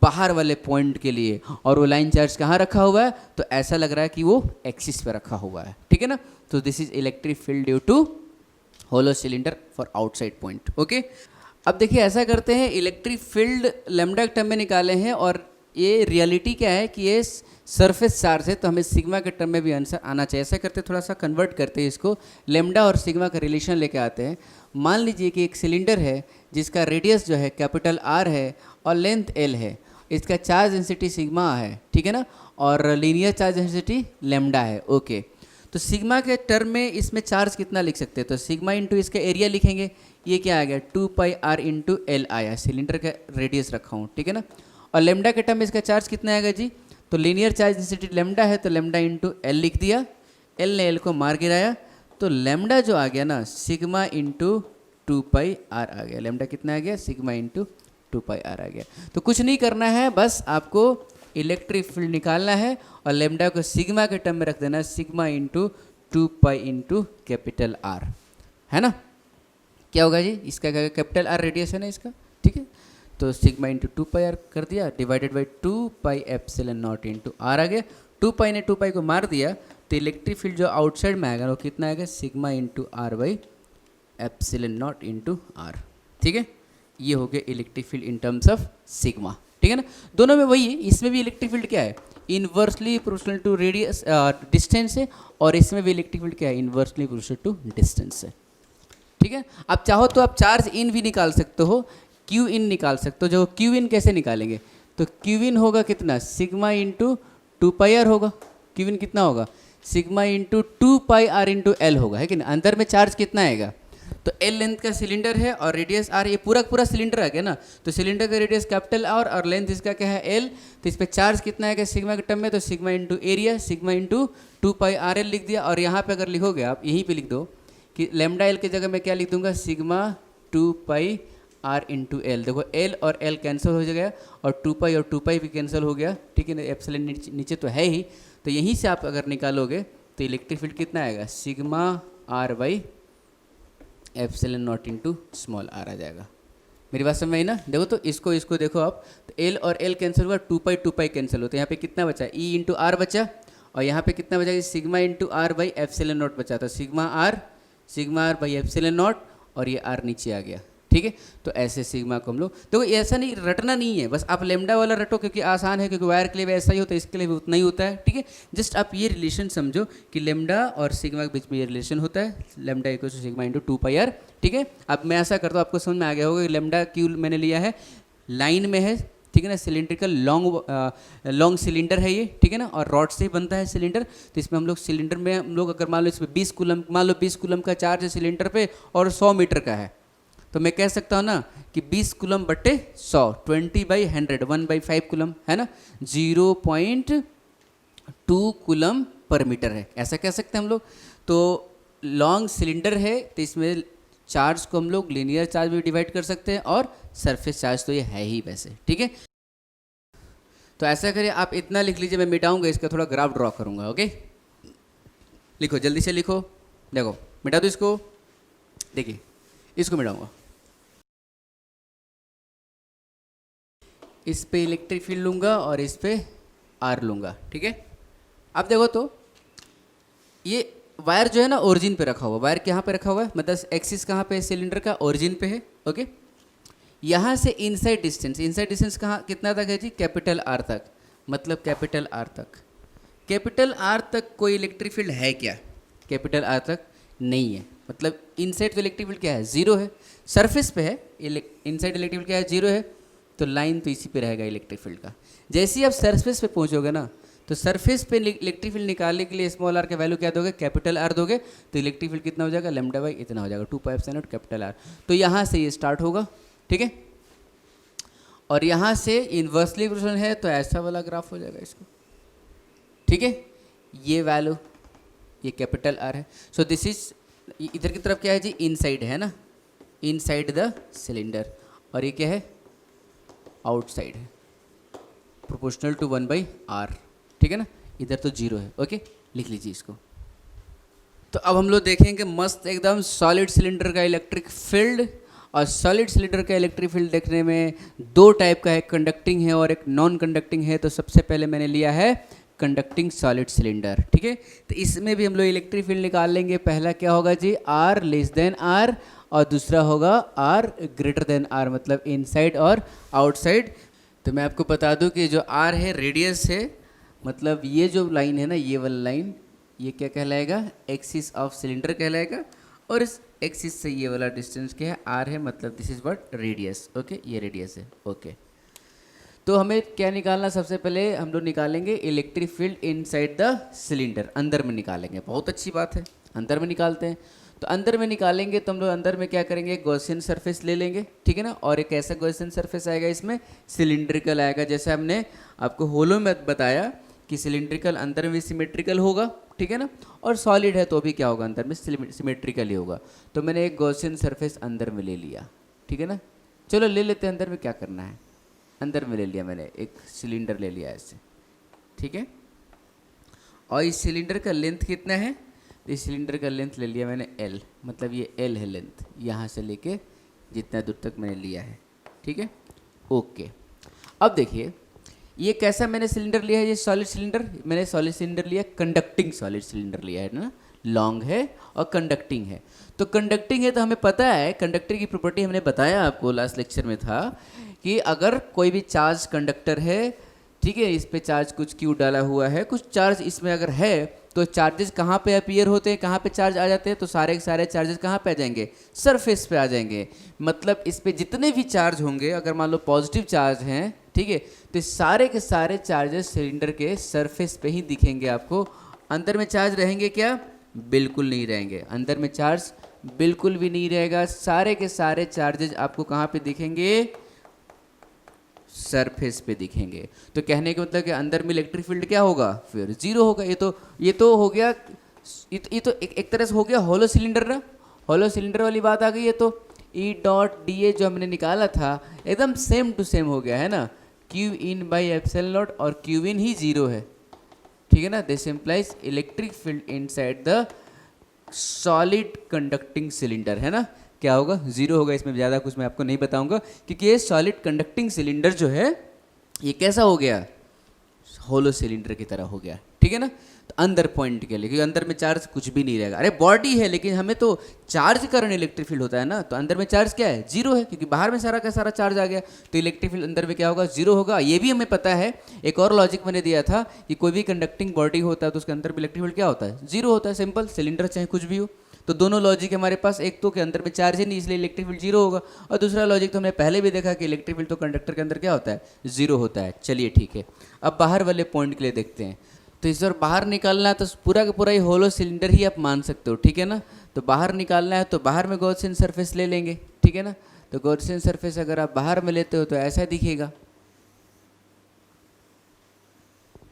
बाहर वाले पॉइंट के लिए। और वो लाइन चार्ज कहाँ रखा हुआ है, तो ऐसा लग रहा है कि वो एक्सिस पे रखा हुआ है, ठीक है ना। तो this is electric field due to hollow cylinder for outside point, okay. अब देखिए ऐसा करते हैं, इलेक्ट्रिक फील्ड लैम्डा के टर्म में निकाले हैं, और ये रियलिटी क्या है कि ये सरफेस चार्ज है, तो हमें सिग्मा के टर्म में भी आंसर आना चाहिए। ऐसा करते थोड़ा सा कन्वर्ट करते हैं इसको, लेमडा और सिग्मा का रिलेशन लेके आते हैं। मान लीजिए कि एक सिलेंडर है जिसका रेडियस जो है कैपिटल आर है और लेंथ एल है, इसका चार्ज डेंसिटी सिग्मा है, ठीक है ना, और लीनियर चार्ज डेंसिटी लेमडा है, ओके। तो सिग्मा के टर्म में इसमें चार्ज कितना लिख सकते हैं, तो सिग्मा इंटू इसका एरिया लिखेंगे, ये क्या आ गया 2πr इंटू एल आया, सिलेंडर का रेडियस रखा हूँ, ठीक है ना। और लेमडा के टर्म में इसका चार्ज कितना आएगा जी, तो लीनियर चार्ज डेंसिटी लेमडा है तो लेमडा इंटू एल लिख दिया, एल ने एल को मार गिराया, तो लेमडा जो आ गया ना सिग्मा इंटू 2πr आ गया, लेमडा कितना आ गया सिग्मा इंटू 2πr आ गया। तो कुछ नहीं करना है, बस आपको इलेक्ट्रिक फील्ड निकालना है और लेमडा को सिग्मा के टर्म में रख देना है, sigma into 2π into capital R, है ना। क्या होगा जी, इसका क्या कैपिटल आर रेडियस है ना इसका, ठीक है। तो सिग्मा इंटू 2πr कर दिया divided by 2π epsilon naught into R आ गया। 2π ने 2π को मार दिया तो इलेक्ट्रिक फील्ड जो आउटसाइड में आएगा वो कितना आएगा, sigma into R by epsilon naught into R, ठीक है। ये हो गया electric field in terms of sigma, ठीक है ना। दोनों में वही है, इसमें भी इलेक्ट्रिक फील्ड क्या है, inversely proportional to radius distance है, और इसमें भी इलेक्ट्रिक फील्ड क्या है, इनवर्सली प्रोपोर्शनल टू डिस्टेंस है, ठीक है। आप चाहो तो आप चार्ज इन भी निकाल सकते हो, क्यू इन निकाल सकते हो। जो क्यू इन कैसे निकालेंगे, तो क्यू इन होगा कितना, सिग्मा इंटू 2πr होगा, क्यू इन कितना होगा, sigma into 2πr into L होगा, है कि नहीं। अंदर में चार्ज कितना आएगा, तो एल लेंथ का सिलेंडर है और रेडियस आर, ये पूरा पूरा सिलेंडर आ गया ना, तो सिलेंडर का रेडियस कैपिटल आर और लेंथ इसका क्या है एल, तो इस पर चार्ज कितना आएगा सिग्मा के टर्म में, तो sigma into area sigma into 2πrl लिख दिया। और यहाँ पे अगर लिखोगे आप यहीं पे लिख दो कि लेमडा एल की जगह मैं क्या लिख दूंगा, सिग्मा 2πr इंटू एल। देखो एल और एल कैंसिल हो जाएगा और 2π और 2π भी कैंसिल हो गया, ठीक है ना। एप्सिलॉन नीचे तो है ही, तो यहीं से आप अगर निकालोगे तो इलेक्ट्रिक फील्ड कितना आएगा, sigma R by epsilon naught into small R आ जाएगा। मेरी बात समझ में आई ना। देखो तो इसको देखो आप, तो एल और एल कैंसिल हुआ, 2π कैंसिल हो, तो यहाँ पे कितना बचा, ई इंटू आर बचा, और यहाँ पे कितना बचा, sigma into R by epsilon naught बचा, तो sigma R by epsilon naught, और ये आर नीचे आ गया, ठीक है। तो ऐसे सिग्मा को हम लोग, देखो ऐसा नहीं रटना नहीं है, बस आप लेमडा वाला रटो क्योंकि आसान है, क्योंकि वायर के लिए भी ऐसा ही होता है, इसके लिए भी उतना ही होता है, ठीक है। जस्ट आप ये रिलेशन समझो कि लेमडा और सिग्मा के बीच में ये रिलेशन होता है, lambda equal to sigma into 2πr, ठीक है। अब मैं ऐसा करता हूँ, आपको समझ में आ गया होगा कि लेमडा क्यू मैंने लिया है लाइन में है, ठीक है ना, सिलेंड्रिकल लॉन्ग सिलेंडर है ये, ठीक है ना, और रॉड से ही बनता है सिलेंडर। तो इसमें हम लोग सिलेंडर में हम लोग अगर मान लो इसमें 20 कूलम, मान लो 20 कूलम का चार्ज है सिलेंडर पे और 100 मीटर का है, तो मैं कह सकता हूँ ना कि 20 कूलम बट्टे 100, 20/100, 1/5 कूलम, है ना, 0.2 कूलम पर मीटर है, ऐसा कह सकते हैं हम लोग। तो लॉन्ग सिलेंडर है तो इसमें चार्ज को हम लोग लीनियर चार्ज भी डिवाइड कर सकते हैं और सरफेस चार्ज तो ये है ही वैसे, ठीक है। तो ऐसा करिए आप इतना लिख लीजिए, मैं मिटाऊंगा इसका, थोड़ा ग्राफ ड्रॉ करूंगा, ओके। लिखो जल्दी से लिखो, देखो मिटा दो इसको, देखिए इसको मिटाऊंगा, इस पे इलेक्ट्रिक फील्ड लूँगा और इस पे आर लूँगा, ठीक है। अब देखो तो ये वायर जो है ना ओरिजिन पे रखा हुआ, वायर कहाँ पे रखा हुआ है, मतलब एक्सिस कहाँ पे है सिलेंडर का, ओरिजिन पे है, ओके। यहाँ से इनसाइड डिस्टेंस कहाँ कितना तक है जी, कैपिटल आर तक, मतलब कैपिटल आर तक, कैपिटल आर तक कोई इलेक्ट्रिक फील्ड है क्या, कैपिटल आर तक नहीं है, मतलब इनसाइड तो इलेक्ट्रिक फील्ड क्या है, जीरो है, सरफेस पे है, इनसाइड इलेक्ट्रिक फील्ड क्या है, जीरो है, तो लाइन तो इसी पे रहेगा इलेक्ट्रिक फील्ड का। जैसे ही आप सरफेस पे पहुंचोगे ना, तो सरफेस पे इलेक्ट्रिक फील्ड निकालने के लिए स्मॉल आर का वैल्यू क्या दोगे, कैपिटल आर दोगे, तो इलेक्ट्रिक फील्ड कितना हो जाएगा, लैम्डा बाई इतना हो जाएगा, 2π एप्सिलॉन नॉट कैपिटल आर। तो यहाँ से ये स्टार्ट होगा, ठीक है, और यहाँ से इन्वर्सली प्रोपोर्शनल है तो ऐसा वाला ग्राफ हो जाएगा इसको, ठीक है। ये वैल्यू ये कैपिटल आर है, सो दिस इज, इधर की तरफ क्या है जी, इनसाइड है ना, इनसाइड द सिलेंडर, और ये क्या है, आउटसाइड है, प्रोपोर्शनल टू 1/r, ठीक है ना, इधर तो जीरो है, ओके, लिख लीजिए इसको। तो अब हम लोग देखेंगे मस्त एकदम सॉलिड सिलेंडर का इलेक्ट्रिक फील्ड, और सॉलिड सिलेंडर का इलेक्ट्रिक फील्ड देखने में दो टाइप का है, कंडक्टिंग है और एक नॉन कंडक्टिंग है। तो सबसे पहले मैंने लिया है कंडक्टिंग सॉलिड सिलेंडर, ठीक है। तो इसमें भी हम लोग इलेक्ट्रिक फील्ड निकाल लेंगे। पहला क्या होगा जी, R लेस देन R, और दूसरा होगा R ग्रेटर देन R, मतलब इनसाइड और आउटसाइड। तो मैं आपको बता दूं कि जो R है रेडियस है, मतलब ये जो लाइन है ना, ये वाला लाइन, ये क्या कहलाएगा, एक्सिस ऑफ सिलेंडर कहलाएगा, और इस एक्सिस से ये वाला डिस्टेंस क्या है, R है, मतलब this is what, radius, okay, ये रेडियस है, ओके। तो हमें क्या निकालना, सबसे पहले हम लोग निकालेंगे electric field inside the cylinder, अंदर में निकालेंगे। बहुत अच्छी बात है, अंदर में निकालते हैं। तो अंदर में निकालेंगे तो हम लोग अंदर में क्या करेंगे, गॉसियन सरफेस ले लेंगे, ठीक है ना। और एक ऐसा गॉसियन सरफेस आएगा, इसमें सिलिंड्रिकल आएगा, जैसे हमने आपको होलो में बताया कि सिलिंड्रिकल अंदर में सिमेट्रिकल होगा, ठीक है ना। और सॉलिड है तो भी क्या होगा, अंदर में सिमेट्रिकल ही होगा। तो मैंने एक गॉसियन सरफेस अंदर में ले लिया, ठीक है ना। चलो ले लेते हैं, अंदर में क्या करना है, अंदर में ले लिया मैंने, एक सिलेंडर ले लिया ऐसे, ठीक है। और इस सिलेंडर का लेंथ कितना है, तो इस सिलेंडर का लेंथ ले लिया मैंने L, मतलब ये L है लेंथ, यहाँ से लेके जितना दूर तक मैंने लिया है, ठीक है। ओके, अब देखिए ये कैसा मैंने सिलेंडर लिया है, ये सॉलिड सिलेंडर, मैंने सॉलिड सिलेंडर लिया, कंडक्टिंग सॉलिड सिलेंडर लिया है ना, लॉन्ग है और कंडक्टिंग है। तो कंडक्टिंग है तो हमें पता है, कंडक्टर की प्रॉपर्टी हमने बताया आपको लास्ट लेक्चर में था कि अगर कोई भी चार्ज कंडक्टर है, ठीक है, इस पे चार्ज कुछ क्यू डाला हुआ है, कुछ चार्ज इसमें अगर है तो चार्जेस कहाँ पे अपीयर होते हैं, कहाँ पे चार्ज आ जाते हैं, तो सारे के सारे चार्जेस कहाँ पे आ जाएंगे, सरफेस पे आ जाएंगे। मतलब इस पे जितने भी चार्ज होंगे, अगर मान लो पॉजिटिव चार्ज हैं, ठीक है, तो सारे के सारे चार्जेस सिलेंडर के सरफेस पे ही दिखेंगे आपको। अंदर में चार्ज रहेंगे क्या, बिल्कुल नहीं रहेंगे, अंदर में चार्ज बिल्कुल भी नहीं रहेगा। सारे के सारे चार्जेस आपको कहाँ पे दिखेंगे, सरफेस पे दिखेंगे। तो कहने का मतलब कि अंदर में इलेक्ट्रिक फील्ड क्या होगा, फिर जीरो होगा। ये तो हो गया, ये तो एक तरह से हो गया होलो सिलेंडर ना, होलो सिलेंडर वाली बात आ गई है। तो ई डॉट डी ए जो हमने निकाला था एकदम सेम टू सेम हो गया है ना, Q in by epsilon naught, और क्यू इन ही जीरो है, ठीक है ना। This implies electric field inside the solid conducting cylinder, है ना। क्या होगा, जीरो होगा। इसमें ज़्यादा कुछ मैं आपको नहीं बताऊंगा, क्योंकि ये सॉलिड कंडक्टिंग सिलेंडर जो है ये कैसा हो गया, होलो सिलेंडर की तरह हो गया, ठीक है ना। तो अंदर पॉइंट के लिए, क्योंकि अंदर में चार्ज कुछ भी नहीं रहेगा। अरे बॉडी है लेकिन हमें तो चार्ज के कारण इलेक्ट्रिक फील्ड होता है ना, तो अंदर में चार्ज क्या है, जीरो है, क्योंकि बाहर में सारा का सारा चार्ज आ गया, तो इलेक्ट्रिक फील्ड अंदर में क्या होगा, जीरो होगा। ये भी हमें पता है, एक और लॉजिक मैंने दिया था कि कोई भी कंडक्टिंग बॉडी होता है तो उसके अंदर भी इलेक्ट्रिक फील्ड क्या होता है, जीरो होता है। सिंपल, सिलेंडर चाहे कुछ भी हो। तो दोनों लॉजिक है हमारे पास, एक तो के अंदर में चार्ज है नहीं इसलिए इलेक्ट्रिक फील्ड जीरो होगा, और दूसरा लॉजिक तो हमने पहले भी देखा कि इलेक्ट्रिक फील्ड तो कंडक्टर के अंदर क्या होता है, जीरो होता है। चलिए ठीक है, अब बाहर वाले पॉइंट के लिए देखते हैं। तो इस बार बाहर निकालना है तो पूरा का पूरा ही होलो सिलेंडर ही आप मान सकते हो, ठीक है ना। तो बाहर निकालना है तो बाहर में गॉसियन सरफेस ले लेंगे, ठीक है ना। तो गॉसियन सरफेस अगर आप बाहर में लेते हो तो ऐसा दिखेगा,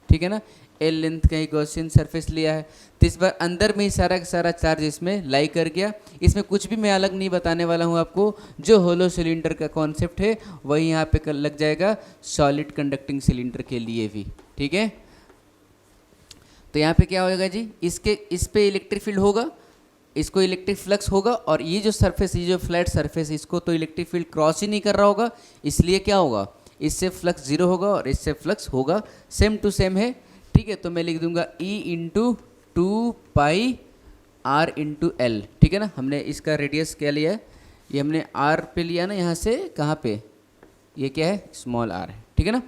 ठीक है ना। एल लेंथ का ही गॉसियन सरफेस लिया है, तो इस बार अंदर में ही सारा का सारा चार्ज इसमें लाई कर गया। इसमें कुछ भी मैं अलग नहीं बताने वाला हूँ आपको, जो होलो सिलेंडर का कॉन्सेप्ट है वही यहाँ पे लग जाएगा सॉलिड कंडक्टिंग सिलेंडर के लिए भी, ठीक है। तो यहाँ पे क्या होगा जी, इस पे इलेक्ट्रिक फील्ड होगा, इसको इलेक्ट्रिक फ्लक्स होगा, और ये जो सरफेस, ये जो फ्लैट सरफेस, इसको तो इलेक्ट्रिक फील्ड क्रॉस ही नहीं कर रहा होगा, इसलिए क्या होगा, इससे फ्लक्स जीरो होगा और इससे फ्लक्स होगा, सेम टू सेम है, ठीक है। तो मैं लिख दूंगा E into 2πr into L, ठीक है ना। हमने इसका रेडियस क्या लिया है, ये हमने r पे लिया ना, यहाँ से कहाँ पे, ये क्या है, स्मॉल r है, ठीक है ना,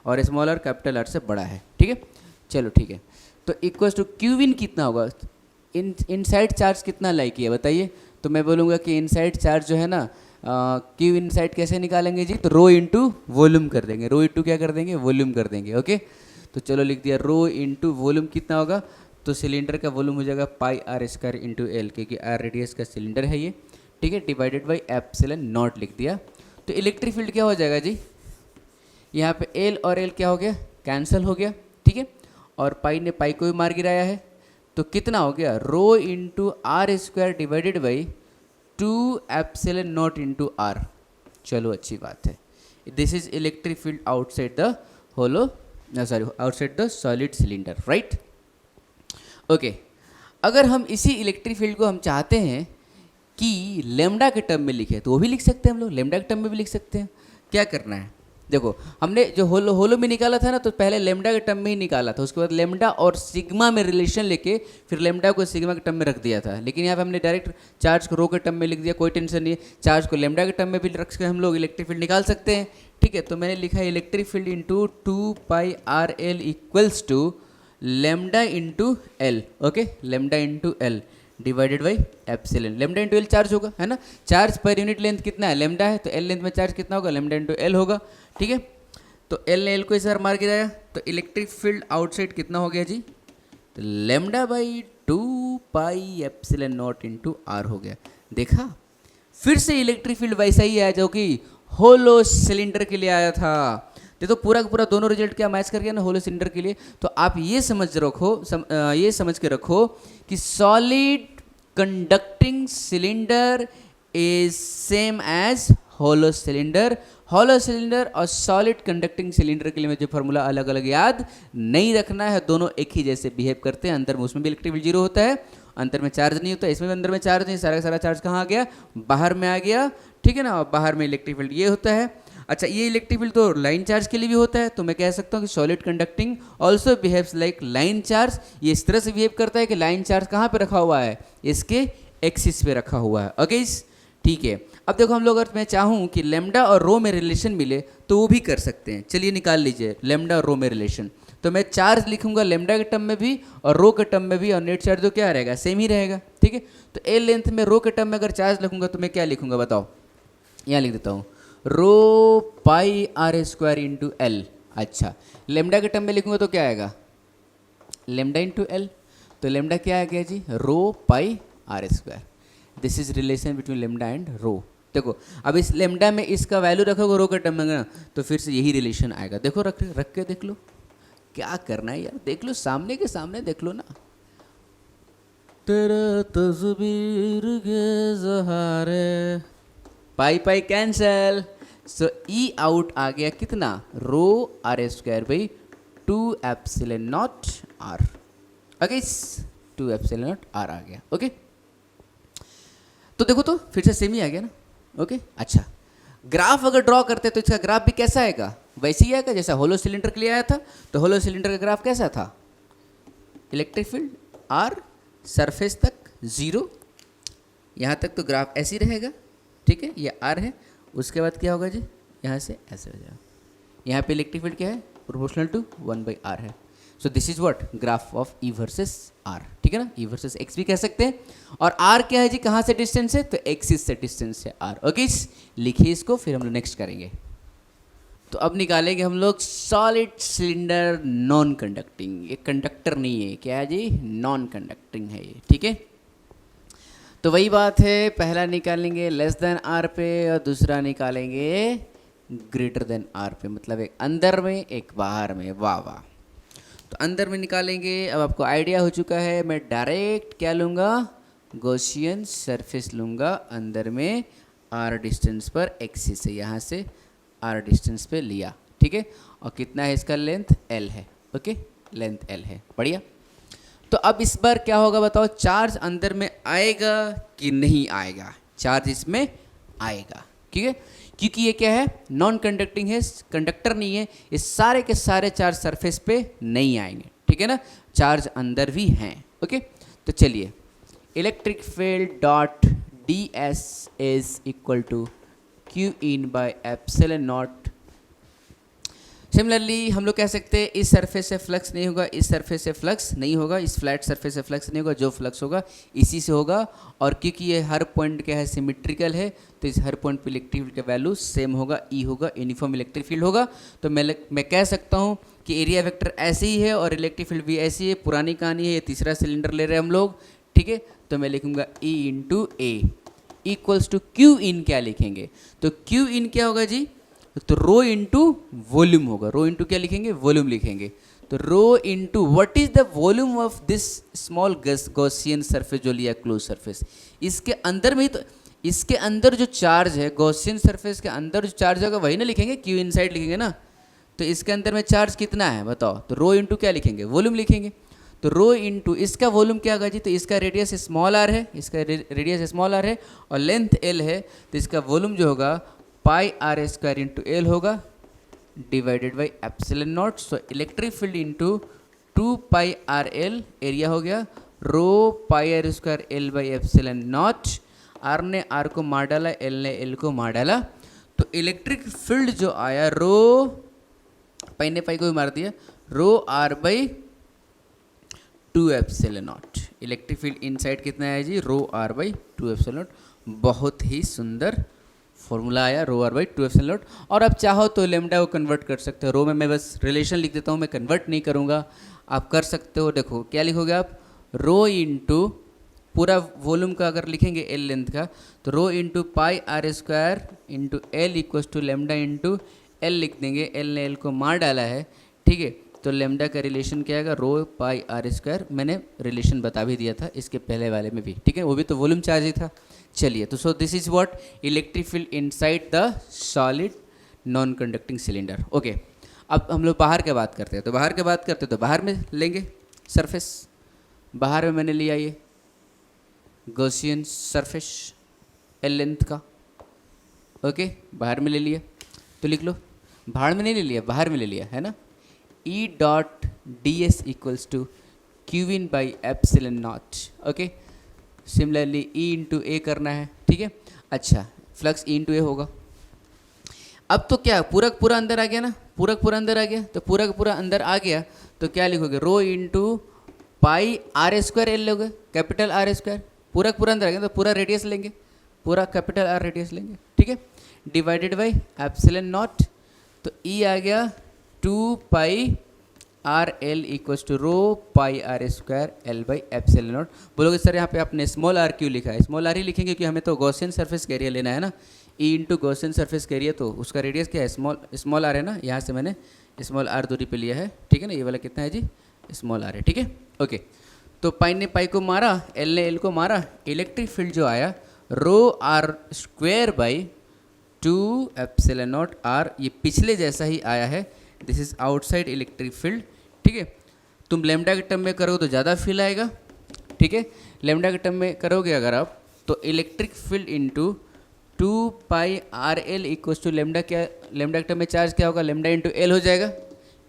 और स्मॉल r कैपिटल R से बड़ा है, ठीक है। चलो ठीक है, तो इक्वल टू क्यू इन कितना होगा, इनसाइड चार्ज कितना लाई किया बताइए। तो मैं बोलूँगा कि इनसाइड चार्ज जो है ना, क्यू इनसाइड कैसे निकालेंगे जी, तो रो इंटू वॉल्यूम कर देंगे, रो इंटू क्या कर देंगे, वॉल्यूम कर देंगे, ओके। तो चलो लिख दिया, रो इंटू वॉल्यूम कितना होगा, तो सिलेंडर का वॉल्यूम हो जाएगा पाई आर स्क्वायर इंटू एल, क्योंकि आर रेडियस का सिलेंडर है ये, ठीक है, डिवाइडेड बाई एप्सिलॉन नॉट लिख दिया। तो इलेक्ट्रिक फील्ड क्या हो जाएगा जी, यहाँ पे एल और एल क्या हो गया, कैंसिल हो गया, ठीक है, और पाई ने पाई को भी मार गिराया है, तो कितना हो गया, rho into R square divided by 2 epsilon naught into R. चलो अच्छी बात है, this is electric field outside the hollow, sorry outside the solid cylinder, right. Okay, अगर हम इसी इलेक्ट्रिक फील्ड को हम चाहते हैं कि लेमडा के टर्म में लिखे तो वो भी लिख सकते हैं हम लोग, लेमडा के टर्म में भी लिख सकते हैं। क्या करना है, देखो हमने जो होलो में निकाला था ना, तो पहले लेमडा के टर्म में ही निकाला था, उसके बाद लेमडा और सिग्मा में रिलेशन लेके फिर लेमडा को सिग्मा के टर्म में रख दिया था। लेकिन यहाँ पे हमने डायरेक्ट चार्ज को रो के टर्म में लिख दिया, कोई टेंशन नहीं है, चार्ज को लेमडा के टर्म में भी रख के हम लोग इलेक्ट्रिक फील्ड निकाल सकते हैं, ठीक है। तो मैंने लिखा है electric field into 2πrl equals to lambda into L, okay, lambda into L divided by epsilon. Lambda into L charge होगा, है ना, चार्ज पर यूनिट लेंथ कितना है, लेमडा है, तो एल लेंथ में चार्ज कितना होगा, लेमडा इंटू एल होगा, ठीक है। तो एल ने एल को इस बार मार गिराया, तो इलेक्ट्रिक फील्ड आउटसाइड कितना हो गया जी, तो लेमडा बाई 2πε0 इंटू आर हो गया। देखा, फिर से इलेक्ट्रिक फील्ड वैसा ही आया जो कि होलो सिलेंडर के लिए आया था। देखो पूरा का पूरा दोनों रिजल्ट क्या मैच कर गया ना होलो सिलेंडर के लिए। तो आप ये ये समझ के रखो कि solid conducting cylinder is same as hollow cylinder. Hollow cylinder और सॉलिड कंडक्टिंग सिलेंडर के लिए मुझे फार्मूला अलग अलग याद नहीं रखना है, दोनों एक ही जैसे बिहेव करते हैं। अंदर में उसमें भी इलेक्ट्रिक फील्ड जीरो होता है, अंदर में चार्ज नहीं होता, इसमें भी अंदर में चार्ज नहीं, सारा का सारा चार्ज कहाँ आ गया, बाहर में आ गया, ठीक है ना। और बाहर में इलेक्ट्रिक फील्ड ये होता है। अच्छा, ये इलेक्ट्रिक फील्ड तो लाइन चार्ज के लिए भी होता है, तो मैं कह सकता हूँ कि solid conducting also behaves like line charge. ये इस तरह से बिहेव करता है कि लाइन चार्ज कहाँ पे रखा हुआ है, इसके एक्सिस पे रखा हुआ है। ओके, ठीक है। अब देखो हम लोग अगर मैं चाहूँ कि लेमडा और रो में रिलेशन मिले तो वो भी कर सकते हैं। चलिए निकाल लीजिए लेमडा और रो में रिलेशन। तो मैं चार्ज लिखूंगा लेमडा के टर्म में भी और रो के टर्म में भी, और नेट चार्ज तो क्या रहेगा, सेम ही रहेगा, ठीक है। तो ए लेंथ में रो के टर्म में अगर चार्ज लिखूंगा तो मैं क्या लिखूंगा बताओ, यहाँ लिख देता हूँ rho pi R square into L. अच्छा, लेमडा के टर्म में लिखूंगा तो क्या आएगा, लेमडा इंटू एल। तो लेमडा क्या आ गया जी, rho pi R square. This is relation between lambda and rho. देखो अब इस लेमडा में इसका वैल्यू रखोगे रो के टर्म में ना, तो फिर से यही रिलेशन आएगा। देखो रख के देख लो, क्या करना है यार, देख लो सामने के सामने देख लो ना। तेरा तस्वीर के सहारे, पाई पाई कैंसल, सो ई आउट आ गया कितना, rho R square by 2ε0 R. Okay, 2ε0 R आ गया। ओके, तो देखो तो फिर से सेम ही आ गया ना। ओके, अच्छा, ग्राफ अगर ड्रॉ करते तो इसका ग्राफ भी कैसा आएगा, वैसे ही आएगा जैसा होलो सिलेंडर के लिए आया था। तो होलो सिलेंडर का ग्राफ कैसा था, इलेक्ट्रिक फील्ड आर, सरफेस तक जीरो, यहाँ तक तो ग्राफ ऐसे ही रहेगा, ठीक है। ये आर है, उसके बाद क्या होगा जी, यहाँ से ऐसे हो जाएगा। यहाँ पे इलेक्ट्रिक फील्ड क्या है, प्रोपोर्शनल टू 1/r है। So this is what, graph of E versus R, ठीक है ना। ई वर्सेस एक्स भी कह सकते हैं। और आर क्या है जी, कहाँ से डिस्टेंस है, तो एक्सिस से डिस्टेंस है आर। ओके, लिखिए इसको, फिर हम लोग नेक्स्ट करेंगे। तो अब निकालेंगे हम लोग सॉलिड सिलेंडर नॉन कंडक्टिंग। ये कंडक्टर नहीं है, क्या है जी, नॉन कंडक्टिंग है ये, ठीक है। तो वही बात है, पहला निकालेंगे लेस देन आर पे और दूसरा निकालेंगे ग्रेटर देन आर पे, मतलब एक अंदर में एक बाहर में। वाह वाह, तो अंदर में निकालेंगे। अब आपको आइडिया हो चुका है, मैं डायरेक्ट क्या लूँगा, गॉसियन सरफेस लूँगा अंदर में, आर डिस्टेंस पर एक्सिस से, यहाँ से आर डिस्टेंस पे लिया, ठीक है। और कितना है इसका लेंथ, एल है। ओके, लेंथ एल है, बढ़िया। तो अब इस बार क्या होगा बताओ, चार्ज अंदर में आएगा कि नहीं आएगा, चार्ज इसमें आएगा, ठीक है। क्योंकि ये क्या है, नॉन कंडक्टिंग है, कंडक्टर नहीं है, ये सारे के सारे चार्ज सरफेस पे नहीं आएंगे, ठीक है ना, चार्ज अंदर भी हैं। ओके, तो चलिए, electric field dot D S is equal to Q in by epsilon naught. Similarly हम लोग कह सकते हैं इस सरफेस से फ्लक्स नहीं होगा, इस सरफेस से फ्लक्स नहीं होगा, इस फ्लैट सरफेस से फ्लक्स नहीं होगा, जो फ्लक्स होगा इसी से होगा। और क्योंकि ये हर पॉइंट क्या है, सिमेट्रिकल है, तो इस हर पॉइंट पे इलेक्ट्रिक फील्ड का वैल्यू सेम होगा, ई होगा, यूनिफॉर्म इलेक्ट्रिक फील्ड होगा। तो मैं कह सकता हूँ कि एरिया वेक्टर ऐसे ही है और इलेक्ट्रिक फील्ड भी ऐसी है। पुरानी कहानी है, ये तीसरा सिलेंडर ले रहे हैं हम लोग, ठीक है। तो मैं लिखूँगा E into A equals to Q in, क्या लिखेंगे, तो क्यू इन क्या होगा जी, तो रो इंटू वॉल्यूम होगा। रो इंटू क्या लिखेंगे, वॉल्यूम लिखेंगे। तो rho into what is the volume of this small Gaussian surface जो लिया क्लोज सरफेस, इसके अंदर में ही तो, इसके अंदर जो चार्ज है गॉसियन सरफेस के अंदर जो चार्ज होगा वही ना लिखेंगे, क्यू इनसाइड लिखेंगे ना। तो इसके अंदर में चार्ज कितना है बताओ, तो रो इंटू क्या लिखेंगे, वॉल्यूम लिखेंगे। तो रो इंटू इसका वॉल्यूम क्या होगा जी, तो इसका रेडियस स्मॉल आर है, इसका रेडियस स्मॉल आर है और लेंथ एल है, तो इसका वॉल्यूम जो होगा pi R square into L होगा divided by epsilon naught. So electric field into 2 pi R L, area हो गया rho pi R square L by epsilon naught. R ने आर को मार डाला, एल ने एल को मार डाला, तो इलेक्ट्रिक फील्ड जो आया रो पाई ने पाई को भी मार दिया, rho R by 2 epsilon naught. Electric field inside कितना है जी, rho R by 2 epsilon naught. बहुत ही सुंदर फॉर्मूला आया rho R by 2 epsilon naught. और आप चाहो तो लेमडा को कन्वर्ट कर सकते हो, रो में मैं बस रिलेशन लिख देता हूँ, मैं कन्वर्ट नहीं करूँगा, आप कर सकते हो। देखो क्या लिखोगे आप, रो इंटू पूरा वॉल्यूम का अगर लिखेंगे एल लेंथ का, तो rho into pi R square into L equals to lambda into L लिख देंगे। एल ने एल को मार डाला है, ठीक है। तो लेमडा का रिलेशन क्या आएगा, रो पाई आर स्क्वायर। मैंने रिलेशन बता भी दिया था इसके पहले वाले में भी, ठीक है, वो भी तो वॉल्यूम चार्ज ही था। चलिए, तो सो this is what electric field inside the solid non conducting cylinder. Okay, अब हम लोग बाहर की बात करते हैं, तो बाहर की बात करते हैं तो बाहर में लेंगे सरफेस। बाहर में मैंने लिया ये गॉसियन सरफेस एल लेंथ का, ओके, बाहर में ले लिया। तो लिख लो, बाहर में नहीं ले लिया, बाहर में ले लिया है ना। E dot D S equals to Q in by epsilon naught. Okay, similarly E into A करना है, ठीक है। अच्छा, फ्लक्स ई इंटू ए होगा। अब तो क्या पूरक पूरा अंदर आ गया ना, पूरक पूरा अंदर आ गया, तो पूरक पूरा अंदर आ गया तो क्या लिखोगे, rho into pi R square L लोगे, कैपिटल आर स्क्वायर। पूरक पूरा अंदर आ गया तो पूरा रेडियस लेंगे, पूरा कैपिटल आर रेडियस लेंगे, ठीक है, डिवाइडेड बाई एप्सिलॉन नॉट। तो ई आ गया 2 pi R L equals to rho pi R square L by epsilon naught. बोलोगे सर यहाँ पे आपने स्मॉल आर क्यों लिखा है, स्मॉल आर ही लिखेंगे क्योंकि हमें तो गॉसियन सरफेस एरिया लेना है ना। E into Gaussian surface area, तो उसका रेडियस क्या है, स्मॉल आर है ना, यहाँ से मैंने स्मॉल आर दूरी पे लिया है, ठीक है ना। ये वाला कितना है जी, स्मॉल आर है, ठीक है। ओके, तो पाई ने पाई को मारा, एल ने एल को मारा, इलेक्ट्रिक फील्ड जो आया rho R square by 2 epsilon naught R, ये पिछले जैसा ही आया है। This is outside electric field, ठीक है। तुम लेमडा के टर्म में करोगे तो ज़्यादा फील आएगा, ठीक है। लेमडा के टर्म में करोगे अगर आप, तो electric field into 2 pi R L equals to lambda, क्या लेमडा के टर्म में चार्ज क्या होगा, लेमडा इंटू एल हो जाएगा,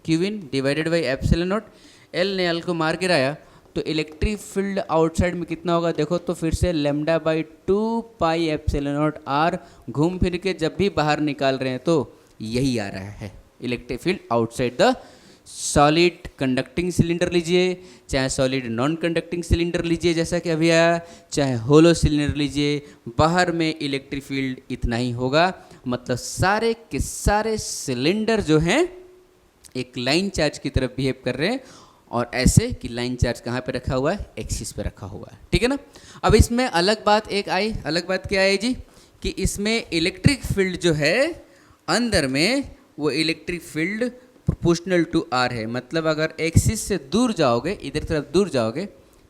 Q in divided by epsilon naught. L ने एल को मार के आया तो इलेक्ट्रिक फील्ड आउटसाइड में कितना होगा, देखो तो फिर से lambda by 2 pi epsilon naught R, घूम फिर के जब भी बाहर निकाल रहे हैं तो यही आ रहा है electric field outside the solid conducting cylinder लीजिए, चाहे सॉलिड नॉन कंडक्टिंग सिलेंडर लीजिए जैसा कि अभी आया, चाहे होलो सिलेंडर लीजिए, बाहर में इलेक्ट्रिक फील्ड इतना ही होगा। मतलब सारे के सारे सिलेंडर जो हैं एक लाइन चार्ज की तरफ बिहेव कर रहे हैं, और ऐसे कि लाइन चार्ज कहाँ पे रखा हुआ है, एक्सिस पे रखा हुआ है, ठीक है ना। अब इसमें अलग बात एक आई, अलग बात क्या आई जी, कि इसमें इलेक्ट्रिक फील्ड जो है अंदर में, वो electric field proportional to R है। मतलब अगर एक्सिस से दूर जाओगे, इधर तरफ दूर जाओगे,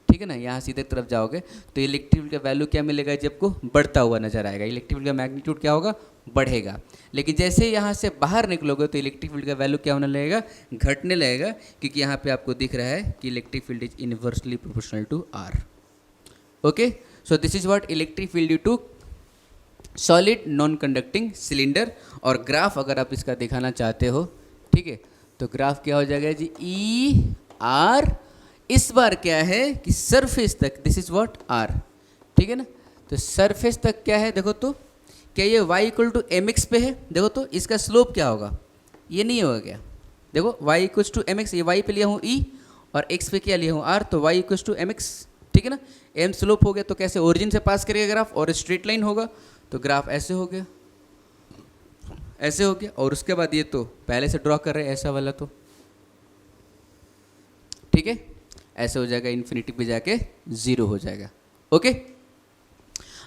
ठीक है ना, यहाँ से इधर तरफ जाओगे, तो इलेक्ट्रिक फील्ड का वैल्यू क्या मिलेगा जी, आपको बढ़ता हुआ नजर आएगा। इलेक्ट्रिक फील्ड का मैग्नीट्यूड क्या होगा, बढ़ेगा। लेकिन जैसे ही यहाँ से बाहर निकलोगे तो इलेक्ट्रिक फील्ड का वैल्यू क्या होने लगेगा, घटने लगेगा, क्योंकि यहाँ पे आपको दिख रहा है कि electric field is inversely proportional to R. Okay, so this is what electric field due to solid non conducting cylinder. और ग्राफ अगर आप इसका दिखाना चाहते हो, ठीक है, तो ग्राफ क्या हो जाएगा जी, ई आर, इस बार क्या है कि सरफेस तक, दिस इज व्हाट आर, ठीक है ना। तो सरफेस तक क्या है, देखो तो क्या ये y equal to M X पे है, देखो तो इसका स्लोप क्या होगा, ये नहीं होगा क्या, देखो y equal to M X, ये y पे लिया हूँ e और x पे क्या लिया हूँ r, तो y equal to M X, ठीक है ना। m स्लोप हो गया तो कैसे ओरिजिन से पास करेगा ग्राफ, और स्ट्रेट लाइन होगा तो ग्राफ ऐसे हो गया, ऐसे हो गया। और उसके बाद ये तो पहले से ड्रॉ कर रहे हैं ऐसा वाला, तो ठीक है, ऐसे हो जाएगा, इन्फिनिटी पे जाके 0 हो जाएगा। ओके,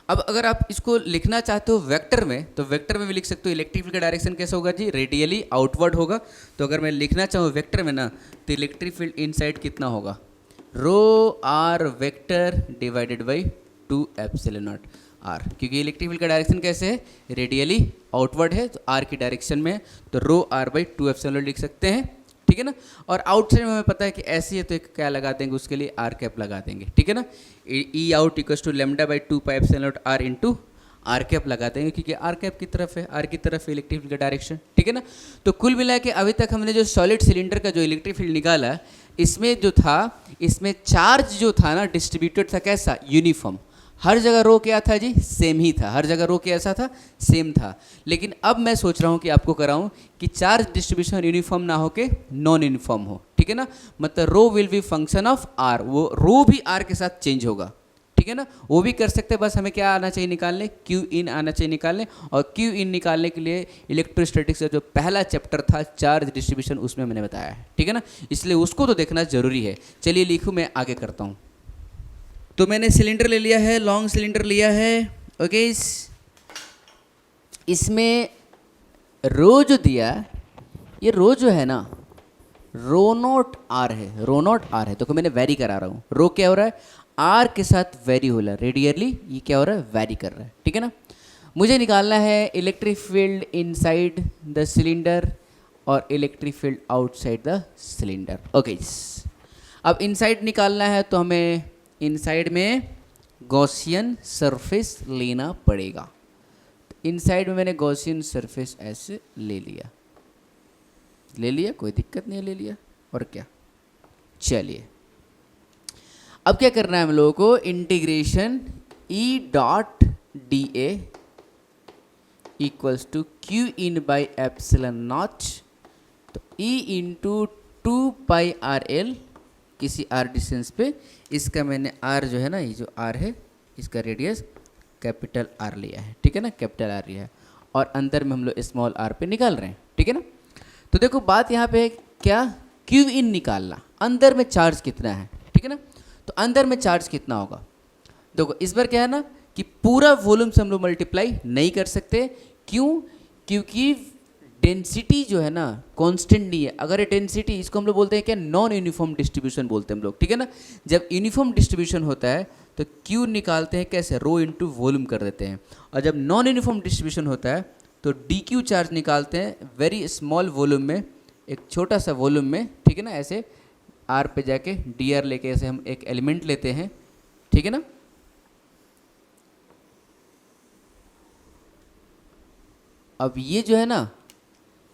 अब अगर आप इसको लिखना चाहते हो वेक्टर में, तो वेक्टर में भी लिख सकते हो। इलेक्ट्रिक फील्ड का डायरेक्शन कैसा होगा जी, रेडियली आउटवर्ड होगा। तो अगर मैं लिखना चाहूँ वेक्टर में ना, तो इलेक्ट्रिक फील्ड इनसाइड कितना होगा, rho R vector divided by 2 epsilon naught R, क्योंकि इलेक्ट्रिक फील्ड का डायरेक्शन कैसे है, रेडियली आउटवर्ड है, तो आर की डायरेक्शन में है, तो रो आर बाई 2 एप्सिलॉन नॉट लिख सकते हैं, ठीक है ना। और आउटसाइड में हमें पता है कि ऐसी है, तो एक क्या लगा देंगे उसके लिए, आर कैप लगा देंगे, ठीक है ना। E out equals to lambda by 2 pi epsilon naught R into R cap लगा देंगे, क्योंकि आर कैप की तरफ है, आर की तरफ है इलेक्ट्रिक फील्ड का डायरेक्शन, ठीक है ना। तो कुल मिला के अभी तक हमने जो सॉलिड सिलेंडर का जो इलेक्ट्रिक फील्ड निकाला, इसमें जो था, इसमें चार्ज जो था ना डिस्ट्रीब्यूटेड था कैसा, यूनिफॉर्म। हर जगह रो क्या था जी, सेम ही था, हर जगह रो कैसा था, सेम था। लेकिन अब मैं सोच रहा हूँ कि आपको कराऊँ कि चार्ज डिस्ट्रीब्यूशन यूनिफॉर्म ना हो के नॉन यूनिफॉर्म हो, ठीक है ना। मतलब rho will be function of R, वो रो भी आर के साथ चेंज होगा, ठीक है ना, वो भी कर सकते हैं। बस हमें क्या आना चाहिए निकालने, क्यू इन आना चाहिए निकालने। और क्यू इन निकालने के लिए इलेक्ट्रोस्टैटिक्स का जो पहला चैप्टर था चार्ज डिस्ट्रीब्यूशन, उसमें मैंने बताया है, ठीक है ना, इसलिए उसको तो देखना जरूरी है। चलिए लिखूँ, मैं आगे करता हूँ। तो मैंने सिलेंडर ले लिया है, लॉन्ग सिलेंडर लिया है, ओके। इसमें रो जो दिया, ये रो जो है ना रो नॉट आर है, रो नॉट आर है, तो मैंने वेरी करा रहा हूँ। रो क्या हो रहा है, आर के साथ वेरी हो रहा है, रेडियरली ये क्या हो रहा है, वेरी कर रहा है, ठीक है ना। मुझे निकालना है electric field inside the cylinder और electric field outside the cylinder, okay. अब इनसाइड निकालना है तो हमें इनसाइड में गॉसियन सरफेस लेना पड़ेगा। इनसाइड में मैंने गॉसियन सरफेस ऐसे ले लिया, कोई दिक्कत नहीं है, ले लिया। और क्या, चलिए अब क्या करना है हम लोगों को, integration E dot D A equals to Q in by epsilon naught, तो E into 2 pi R L, किसी आर डिस्टेंस पे, इसका मैंने आर जो है ना, ये जो आर है इसका रेडियस कैपिटल आर लिया है, ठीक है ना, कैपिटल आर लिया है। और अंदर में हम लोग स्मॉल आर पे निकाल रहे हैं, ठीक है ना। तो देखो बात यहाँ पे है क्या, क्यू इन निकालना, अंदर में चार्ज कितना है, ठीक है ना। तो अंदर में चार्ज कितना होगा, देखो इस बार क्या है ना कि पूरा वॉल्यूम से हम लोग मल्टीप्लाई नहीं कर सकते, क्यों, क्योंकि डेंसिटी जो है ना कांस्टेंट नहीं है। अगर ये डेंसिटी, इसको हम लोग बोलते हैं क्या, नॉन यूनिफॉर्म डिस्ट्रीब्यूशन बोलते हैं हम लोग, ठीक है ना। जब यूनिफॉर्म डिस्ट्रीब्यूशन होता है तो क्यू निकालते हैं कैसे, रो इंटू वॉल्यूम कर देते हैं। और जब नॉन यूनिफॉर्म डिस्ट्रीब्यूशन होता है तो डी क्यू चार्ज निकालते हैं वेरी स्मॉल वॉल्यूम में, एक छोटा सा वॉल्यूम में, ठीक है ना। ऐसे आर पे जाके डी आर लेके ऐसे हम एक एलिमेंट लेते हैं, ठीक है ना। अब ये जो है ना,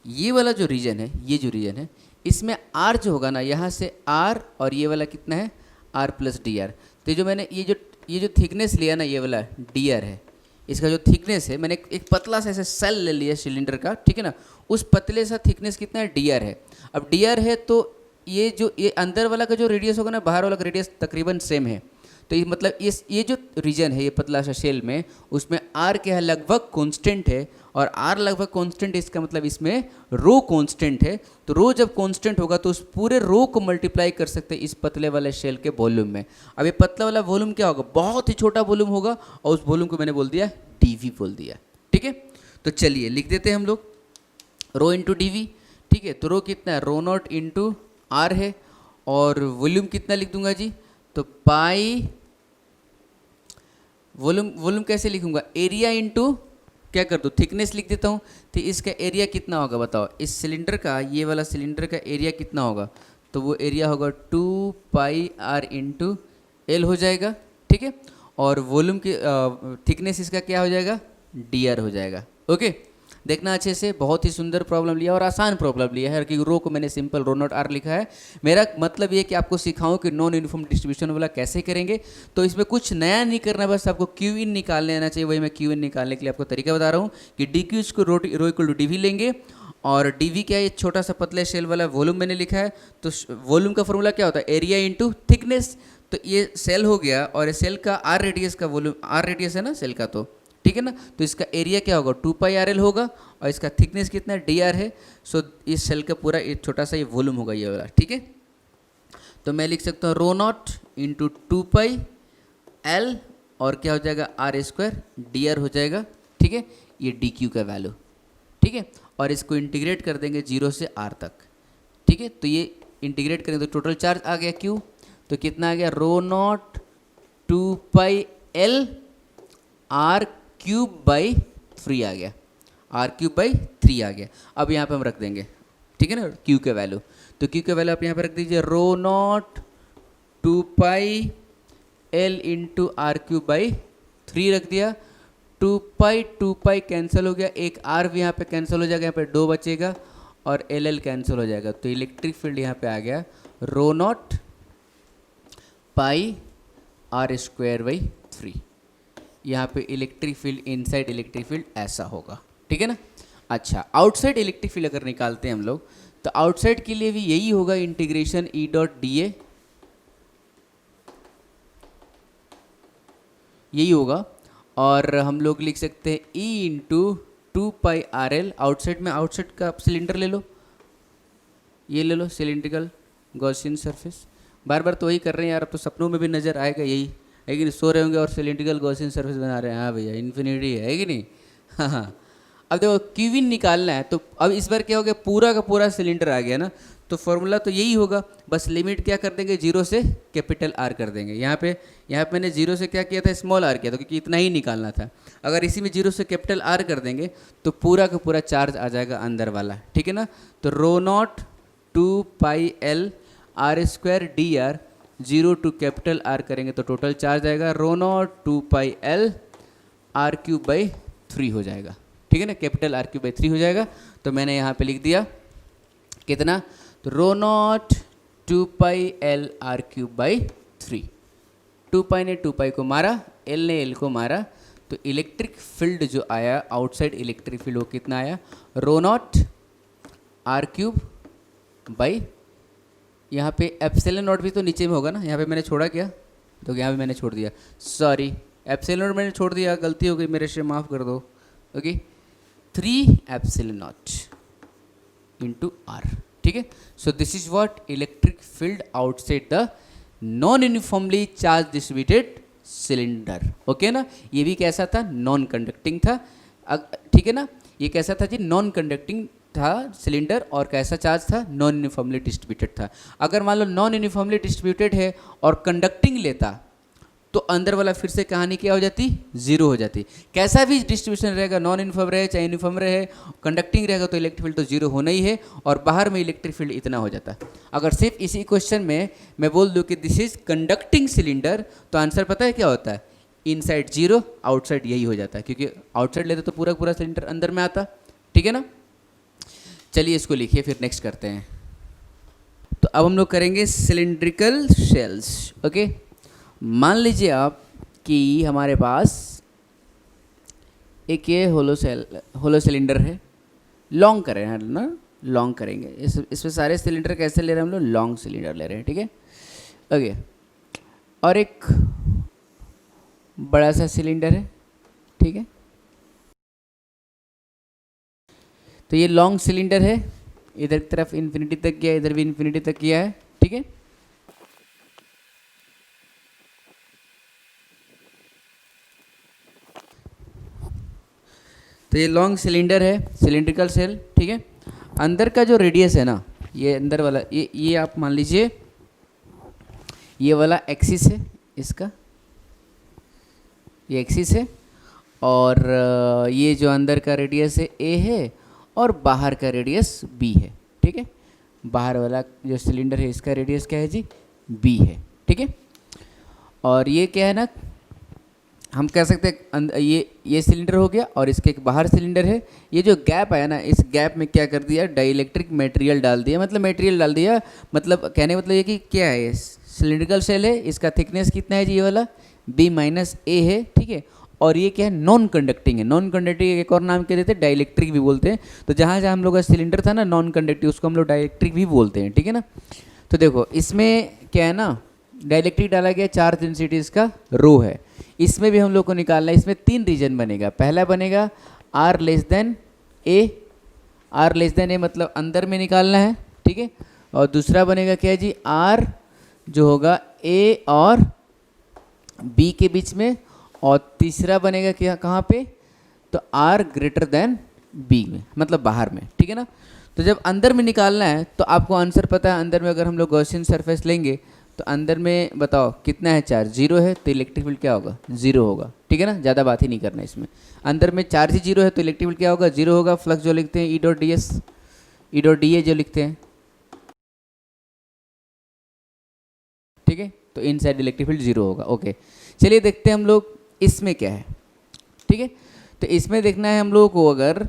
ये वाला जो रीजन है, ये जो रीजन है, इसमें आर जो होगा ना, यहाँ से आर और ये वाला कितना है, आर प्लस डी आर। तो जो मैंने ये जो थिकनेस लिया ना, ये वाला डी आर है, इसका जो थिकनेस है, मैंने एक पतला सा ऐसे सेल ले लिया सिलेंडर का, ठीक है ना। उस पतले सा थिकनेस कितना है, डी आर है। अब डी आर है तो ये अंदर वाला का जो रेडियस होगा ना, बाहर वाला का रेडियस तकरीबन सेम है। तो ये मतलब ये जो रीजन है, ये पतला सा शेल में, उसमें आर क्या है, लगभग कांस्टेंट है। और आर लगभग कांस्टेंट है, इसका मतलब इसमें रो कांस्टेंट है। तो रो जब कांस्टेंट होगा तो उस पूरे रो को मल्टीप्लाई कर सकते हैं इस पतले वाले शेल के वॉल्यूम में। अब ये पतला वाला वॉल्यूम क्या होगा, बहुत ही छोटा वॉल्यूम होगा, और उस वॉल्यूम को मैंने बोल दिया डीवी बोल दिया, ठीक है। तो चलिए लिख देते हैं हम लोग, रो इंटू डीवी, ठीक है। तो रो कितना है, रो नॉट इंटू आर है, और वॉल्यूम कितना लिख दूंगा जी, तो पाई, वॉल्यूम कैसे लिखूंगा, एरिया इंटू क्या कर दूँ, थिकनेस लिख देता हूँ। तो इसका एरिया कितना होगा बताओ, इस सिलेंडर का, ये वाला सिलेंडर का एरिया कितना होगा, तो वो एरिया होगा 2 पाई आर इंटू एल हो जाएगा, ठीक है। और वॉल्यूम की थिकनेस इसका क्या हो जाएगा, डी आर हो जाएगा, ओके। देखना अच्छे से, बहुत ही सुंदर प्रॉब्लम लिया और आसान प्रॉब्लम लिया है, कि रो को मैंने सिंपल रो नॉट आर लिखा है। मेरा मतलब ये कि आपको सिखाऊं कि नॉन यूनिफॉर्म डिस्ट्रीब्यूशन वाला कैसे करेंगे। तो इसमें कुछ नया नहीं करना, बस आपको क्यू इन निकालने आना चाहिए। वही मैं क्यू इन निकालने के लिए आपको तरीका बता रहा हूँ कि डी क्यू को rho equal to D we लेंगे, और डी वी क्या है, छोटा सा पतले शेल वाला वॉल्यूम मैंने लिखा है। तो वॉल्यूम का फॉर्मूला क्या होता है, एरिया इंटू थिकनेस। तो ये सेल हो गया, और सेल का आर रेडियस का वॉल्यूम, आर रेडियस है ना सेल का, तो ठीक है ना। तो इसका एरिया क्या होगा, 2 पाई आर एल होगा, और इसका थिकनेस कितना है, डी आर है। सो इस सेल का पूरा एक छोटा सा ये वॉल्यूम होगा ये वाला, ठीक है। तो मैं लिख सकता हूँ रो नॉट इंटू 2 पाई एल, और क्या हो जाएगा, आर स्क्वायर डी आर हो जाएगा, ठीक है। ये डी क्यू का वैल्यू, ठीक है। और इसको इंटीग्रेट कर देंगे 0 से आर तक, ठीक है। तो ये इंटीग्रेट करेंगे तो टोटल चार्ज आ गया क्यू, तो कितना आ गया, rho naught 2 pi L R cube by 3 आ गया, आर क्यूब बाई 3 आ गया। अब यहाँ पे हम रख देंगे, ठीक है ना, क्यू का वैल्यू। तो क्यू का वैल्यू आप यहाँ पे रख दीजिए, rho naught 2 pi L into R cube by 3 रख दिया। 2 पाई कैंसिल हो गया, एक आर भी यहाँ पे कैंसिल हो जाएगा, यहाँ पे 2 बचेगा, और एल एल कैंसिल हो जाएगा। तो इलेक्ट्रिक फील्ड यहाँ पे आ गया rho naught pi R square by 3। यहाँ पे electric field, inside electric field ऐसा होगा, ठीक है ना। अच्छा, आउटसाइड इलेक्ट्रिक फील्ड अगर निकालते हैं हम लोग, तो आउटसाइड के लिए भी यही होगा, इंटीग्रेशन ई डॉट डी ए यही होगा। और हम लोग लिख सकते हैं E इंटू 2πRL। आउटसाइड में आउटसाइड का सिलेंडर ले लो, ये ले लो सिलेंड्रिकल गॉसियन सरफेस। बार बार तो वही कर रहे हैं यार, अब तो सपनों में भी नज़र आएगा यही है कि नहीं, सो रहे होंगे और सिलेंड्रिकल गॉसियन सरफेस बना रहे हैं। हाँ भैया इन्फिनिटी है कि नहीं। हाँ हाँ। अब देखो क्यूबिन निकालना है, तो अब इस बार क्या हो गया, पूरा का पूरा सिलेंडर आ गया ना, तो फॉर्मूला तो यही होगा, बस लिमिट क्या कर देंगे, जीरो से कैपिटल आर कर देंगे। यहाँ पे मैंने जीरो से क्या किया था, स्मॉल आर किया था, क्योंकि इतना ही निकालना था। अगर इसी में जीरो से कैपिटल आर कर देंगे तो पूरा का पूरा चार्ज आ जाएगा अंदर वाला, ठीक है ना। तो rho naught 2πL r² dr, zero to capital R करेंगे तो टोटल चार्ज आएगा रो नॉट 2πL r³ 3 हो जाएगा, ठीक है ना, कैपिटल r³ 3 हो जाएगा। तो मैंने यहाँ पे लिख दिया कितना, तो रो नॉट 2πL r³/3। 2π ने 2π को मारा, L ने L को मारा, तो इलेक्ट्रिक फील्ड जो आया आउटसाइड इलेक्ट्रिक फील्ड वो कितना आया, रो नॉट r³, यहाँ पे एप्सिलॉन नॉट भी तो नीचे में होगा ना, यहाँ पे मैंने छोड़ा क्या, तो यहाँ पे मैंने छोड़ दिया, सॉरी एप्सिलॉन नॉट मैंने छोड़ दिया, गलती हो गई मेरे से, माफ़ कर दो। Okay 3 epsilon naught into R, ठीक है। So this is what electric field outside the non uniformly charge distributed cylinder. Okay ना, ये भी कैसा था, नॉन कंडक्टिंग था, ठीक है ना। ये कैसा था जी, नॉन कंडक्टिंग था सिलेंडर, और कैसा चार्ज था, नॉन यूनिफॉर्मली डिस्ट्रीब्यूटेड था। अगर मान लो नॉन यूनिफॉर्मली डिस्ट्रीब्यूटेड है और कंडक्टिंग लेता, तो अंदर वाला फिर से कहानी क्या हो जाती, जीरो हो जाती। कैसा भी डिस्ट्रीब्यूशन रहेगा, नॉन यूनिफॉर्म रहे चाहे यूनिफॉर्म रहे, कंडक्टिंग रहेगा तो इलेक्ट्रिक फील्ड तो जीरो होना ही है, और बाहर में इलेक्ट्रिक फील्ड इतना हो जाता। अगर सिर्फ इसी क्वेश्चन में मैं बोल दूं कि दिस इज कंडक्टिंग सिलेंडर, तो आंसर पता है क्या होता है, इनसाइड जीरो आउटसाइड यही हो जाता है, क्योंकि आउटसाइड लेते तो पूरा पूरा सिलेंडर अंदर में आता, ठीक है ना। चलिए इसको लिखिए, फिर नेक्स्ट करते हैं। तो अब हम लोग करेंगे सिलेंड्रिकल शेल्स। ओके, मान लीजिए आप कि हमारे पास एक ये होलो सिलेंडर है, लॉन्ग कर रहे हैं ना, लॉन्ग करेंगे इसमें सारे सिलेंडर कैसे ले रहे हैं हम लोग, लॉन्ग सिलेंडर ले रहे हैं, ठीक है। ओके, और एक बड़ा सा सिलेंडर है, ठीक है। तो ये लॉन्ग सिलेंडर है, इधर की तरफ इन्फिनिटी तक गया, इधर भी इन्फिनिटी तक गया है, ठीक है। तो ये लॉन्ग सिलेंडर है, सिलेंड्रिकल सेल, ठीक है। अंदर का जो रेडियस है ना, ये अंदर वाला, ये आप मान लीजिए ये वाला एक्सिस है इसका, ये एक्सिस है, और ये जो अंदर का रेडियस है ए है, और बाहर का रेडियस बी है, ठीक है। बाहर वाला जो सिलेंडर है इसका रेडियस क्या है जी, बी है, ठीक है। और ये क्या है ना, हम कह सकते हैं ये सिलेंडर हो गया, और इसके एक बाहर सिलेंडर है। ये जो गैप आया ना, इस गैप में क्या कर दिया, डाइइलेक्ट्रिक मटेरियल डाल दिया, मतलब मटेरियल डाल दिया, मतलब कहने का मतलब ये कि क्या है, ये सिलेंड्रिकल सेल है, इसका थिकनेस कितना है जी, ये वाला B-A है, ठीक है। और ये क्या है, नॉन कंडक्टिंग है। नॉन कंडक्टिंग एक और नाम क्या देते हैं, डाइइलेक्ट्रिक भी बोलते हैं। तो जहाँ जहाँ हम लोग का सिलेंडर था ना नॉन कंडक्टिव, उसको हम लोग डाइइलेक्ट्रिक भी बोलते हैं, ठीक है ना। तो देखो इसमें क्या है ना, डाइइलेक्ट्रिक डाला गया, चार्ज डेंसिटीज का रो है, इसमें भी हम लोग को निकालना है। इसमें 3 रीजन बनेगा, पहला बनेगा R<A, R A मतलब अंदर में निकालना है, ठीक है। और दूसरा बनेगा क्या है जी, R जो होगा A और B के बीच में, और तीसरा बनेगा क्या, कहाँ पे, तो R B में, मतलब बाहर में, ठीक है ना। तो जब अंदर में निकालना है तो आपको आंसर पता है, अंदर में अगर हम लोग गॉसियन सरफेस लेंगे तो अंदर में बताओ कितना है, चार्ज जीरो है, तो इलेक्ट्रिक फील्ड क्या होगा, जीरो होगा, ठीक है ना। ज़्यादा बात ही नहीं करना इसमें, अंदर में चार्ज ही जीरो है तो इलेक्ट्रिक फील्ड क्या होगा, जीरो होगा। फ्लक्स जो लिखते हैं E.ds, E.da जो लिखते हैं, ठीक है। तो इनसाइड इलेक्ट्रिक फील्ड जीरो होगा। ओके, चलिए देखते हैं हम लोग इसमें क्या है, ठीक है। तो इसमें देखना है हम लोग को अगर,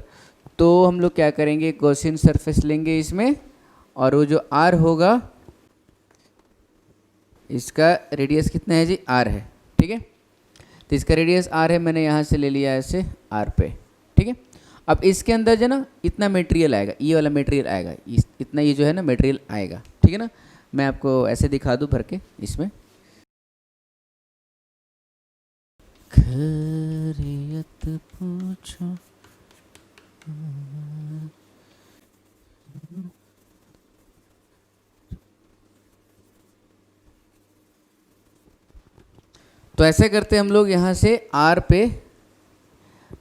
तो हम लोग क्या करेंगे, गॉसियन सरफेस लेंगे इसमें, और वो जो R होगा, इसका रेडियस कितना है जी, R है, ठीक है। तो इसका रेडियस R है, मैंने यहाँ से ले लिया ऐसे R पे, ठीक है। अब इसके अंदर जो ना इतना मटेरियल आएगा, ये वाला मटेरियल आएगा, इतना ये जो है ना मटेरियल आएगा, ठीक है ना। मैं आपको ऐसे दिखा दूँ भर के इसमें, खैरियत पूछो। तो ऐसे करते हम लोग यहाँ से आर पे,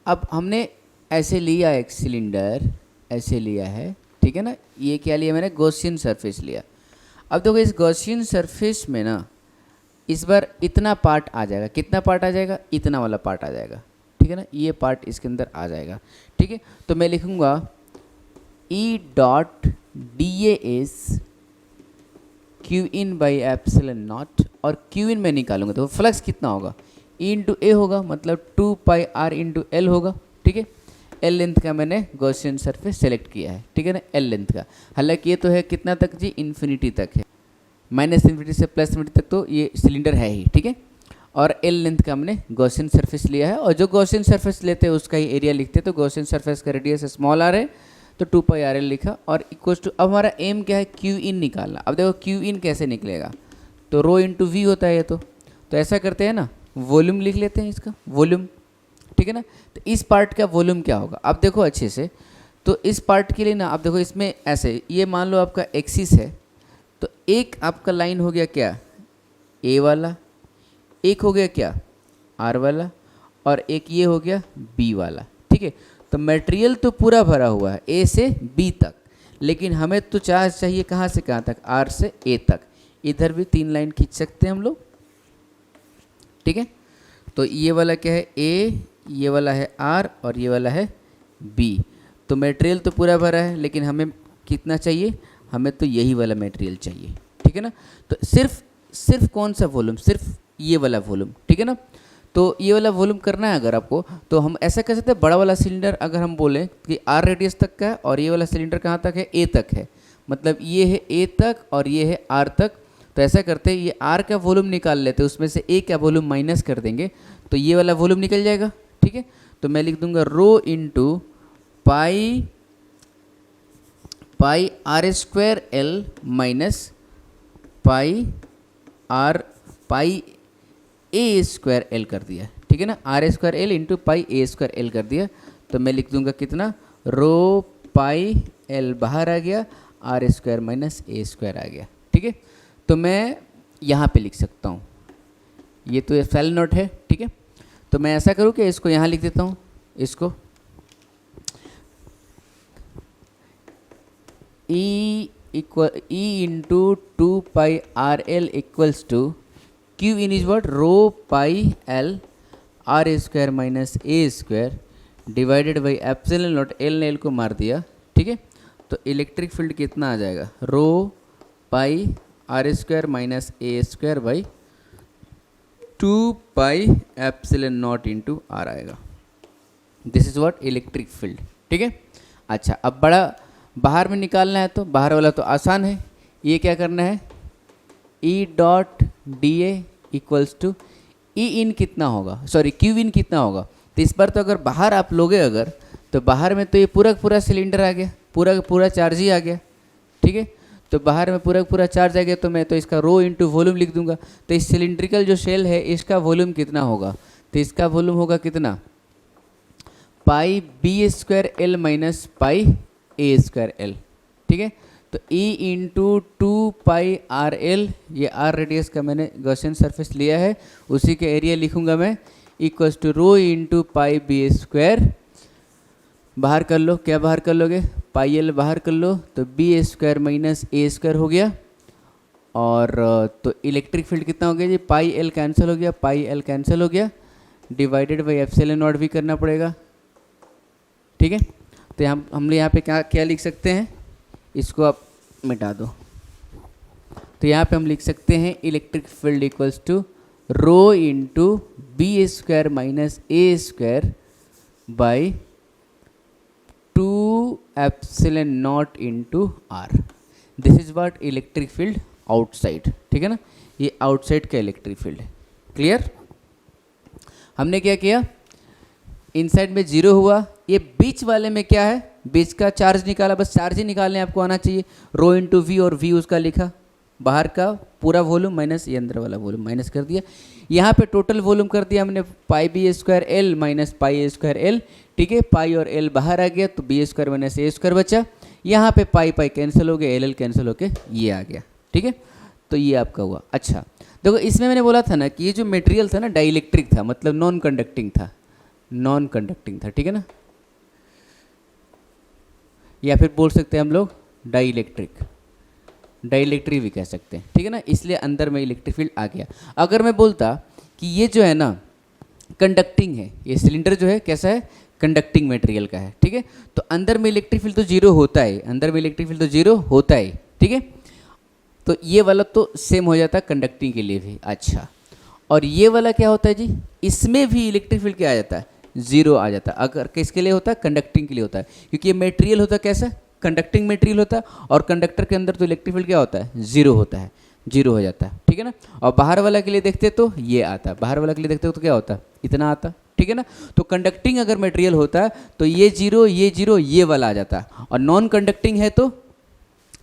अब हमने ऐसे लिया एक सिलेंडर, ऐसे लिया है, ठीक है ना। ये क्या लिया मैंने, गॉसियन सरफेस लिया। अब देखो इस गॉसियन सरफेस में ना इस बार इतना पार्ट आ जाएगा, कितना पार्ट आ जाएगा, इतना वाला पार्ट आ जाएगा, ठीक है ना। ये पार्ट इसके अंदर आ जाएगा, ठीक है। तो मैं लिखूँगा ई dot D A is Q in by epsilon naught, और क्यू इन में निकालूंगा तो फ्लक्स कितना होगा, ई इंटू ए होगा, मतलब 2 पाई आर इंटू एल होगा, ठीक है। एल लेंथ का मैंने गॉसियन सरफेस सेलेक्ट किया है, ठीक है ना, एल लेंथ का। हालांकि ये तो है कितना तक जी, इन्फिनिटी तक है, माइनस इन्फिनिटी से प्लस इन्फिनिटी तक तो ये सिलेंडर है ही, ठीक है। और एल लेंथ का हमने गॉसियन सरफेस लिया है, और जो गॉसियन सरफेस लेते हैं उसका ही एरिया लिखते हैं। तो गॉसियन सरफेस का रेडियस स्मॉल आर है, तो 2 पाई आर एल लिखा, और इक्वल्स टू, अब हमारा एम क्या है, क्यू इन निकालना। अब देखो क्यू इन कैसे निकलेगा, तो रो इंटू वी होता है ये तो ऐसा करते हैं ना, वॉल्यूम लिख लेते हैं इसका, वॉल्यूम, ठीक है ना। तो इस पार्ट का वॉल्यूम क्या होगा, अब देखो अच्छे से, तो इस पार्ट के लिए ना, अब देखो इसमें ऐसे, ये मान लो आपका एक्सिस है, तो एक आपका लाइन हो गया क्या, ए वाला, एक हो गया क्या, आर वाला, और एक ये हो गया बी वाला, ठीक है। तो मटेरियल तो पूरा भरा हुआ है ए से बी तक, लेकिन हमें तो चार्ज चाहिए कहाँ से कहाँ तक, आर से ए तक। इधर भी 3 लाइन खींच सकते हैं हम लोग, ठीक है। तो ये वाला क्या है ए, ये वाला है आर, और ये वाला है बी। तो मटेरियल तो पूरा भरा है, लेकिन हमें कितना चाहिए, हमें तो यही वाला मटेरियल चाहिए, ठीक है ना। तो सिर्फ कौन सा वॉल्यूम, सिर्फ ये वाला वॉल्यूम, ठीक है ना। तो ये वाला वॉल्यूम करना है अगर आपको, तो हम ऐसा कर सकते हैं, बड़ा वाला सिलेंडर अगर हम बोलें कि आर रेडियस तक का है, और ये वाला सिलेंडर कहाँ तक है, ए तक है, मतलब ये है ए तक और ये है आर तक। तो ऐसा करते हैं, ये आर का वॉल्यूम निकाल लेते हैं, उसमें से ए का वॉल्यूम माइनस कर देंगे, तो ये वाला वॉल्यूम निकल जाएगा, ठीक है। तो मैं लिख दूंगा rho into pi R square L minus pi A square L कर दिया, ठीक है ना। R square L into pi A square L कर दिया, तो मैं लिख दूंगा कितना, रो पाई एल बाहर आ गया, R square minus A square आ गया, ठीक है। तो मैं यहाँ पे लिख सकता हूँ, ये तो एप्सिलॉन नॉट है, ठीक है। तो मैं ऐसा करूँ कि इसको यहाँ लिख देता हूँ, इसको E into 2 pi R L equals to Q in is what, rho pi L R square minus A square divided by epsilon naught, L ने एल को मार दिया, ठीक है। तो इलेक्ट्रिक फील्ड कितना आ जाएगा, rho pi R square minus A square by 2 pi epsilon naught into R आएगा। This is what electric field, ठीक है। अच्छा, अब बड़ा बाहर में निकालना है, तो बाहर वाला तो आसान है, ये क्या करना है, E dot D A equals to E in कितना होगा, सॉरी क्यू इन कितना होगा। तो इस बार तो अगर बाहर आप लोगे अगर, तो बाहर में तो ये पूरा सिलेंडर आ गया, पूरा चार्ज ही आ गया, ठीक है। तो बाहर में पूरा चार्ज आ गया, तो मैं तो इसका रो इंटू वॉल्यूम लिख दूंगा। तो इस सिलिंड्रिकल जो शेल है इसका वॉल्यूम कितना होगा, तो इसका वॉल्यूम होगा कितना, pi B square L minus pi A square L, ठीक है। तो E into 2 pi R L, ये आर रेडियस का मैंने गॉसियन सरफेस लिया है, उसी के एरिया लिखूंगा मैं, equals to rho into pi B square, बाहर कर लो, क्या बाहर कर लोगे, पाई एल बाहर कर लो, तो B square minus A square हो गया। और तो इलेक्ट्रिक फील्ड कितना हो गया जी, पाई एल कैंसिल हो गया, पाई एल कैंसिल हो गया, डिवाइडेड बाई एप्सिलॉन नॉट भी करना पड़ेगा, ठीक है। तो हमने यहाँ पे क्या लिख सकते हैं, इसको आप मिटा दो। तो यहाँ पे हम लिख सकते हैं electric field equals to rho into B square minus A square by 2 epsilon naught into R. This is what electric field outside, ठीक है ना, ये आउटसाइड का इलेक्ट्रिक फील्ड है। क्लियर। हमने क्या किया, इनसाइड में 0 हुआ, ये बीच वाले में क्या है, बीच का चार्ज निकाला, बस चार्ज ही निकालने आपको आना चाहिए, रो इंटू वी, और वी उसका लिखा, बाहर का पूरा वॉल्यूम माइनस ये अंदर वाला वॉल्यूम माइनस कर दिया। यहाँ पे टोटल वॉल्यूम कर दिया हमने pi B square L minus pi A square L, ठीक है। पाई और एल बाहर आ गया तो B square minus A square बचा। यहाँ पे पाई पाई कैंसिल हो गया, एल एल कैंसिल होके ये आ गया, ठीक है। तो ये आपका हुआ। अच्छा देखो इसमें मैंने बोला था ना कि ये जो मटेरियल था ना डाइइलेक्ट्रिक था, मतलब नॉन कंडक्टिंग था, नॉन कंडक्टिंग था, ठीक है ना, या फिर बोल सकते हैं हम लोग डाइइलेक्ट्रिक, डाइइलेक्ट्रिक भी कह सकते हैं, ठीक है ना। इसलिए अंदर में इलेक्ट्रिक फील्ड आ गया। अगर मैं बोलता कि ये जो है ना कंडक्टिंग है, ये सिलेंडर जो है कैसा है, कंडक्टिंग मटेरियल का है, ठीक है, तो अंदर में इलेक्ट्रिक फील्ड तो जीरो होता है, अंदर में इलेक्ट्रिक फील्ड तो जीरो होता है, ठीक है। तो ये वाला तो सेम हो जाता है कंडक्टिंग के लिए भी। अच्छा और ये वाला क्या होता है जी, इसमें भी इलेक्ट्रिक फील्ड क्या आ जाता है, जीरो आ जाता है। अगर किसके लिए होता है, कंडक्टिंग के लिए होता है, क्योंकि ये मटेरियल होता है कैसा, कंडक्टिंग मटेरियल होता है, और कंडक्टर के अंदर तो इलेक्ट्रिक फील्ड क्या होता है, जीरो होता है, जीरो हो जाता है, ठीक है ना। और बाहर वाला के लिए देखते तो ये आता है, बाहर वाला के लिए देखते तो क्या होता है, इतना आता, ठीक है ना। तो कंडक्टिंग अगर मटेरियल होता है तो ये जीरो ये वाला आ जाता है, और नॉन कंडक्टिंग है तो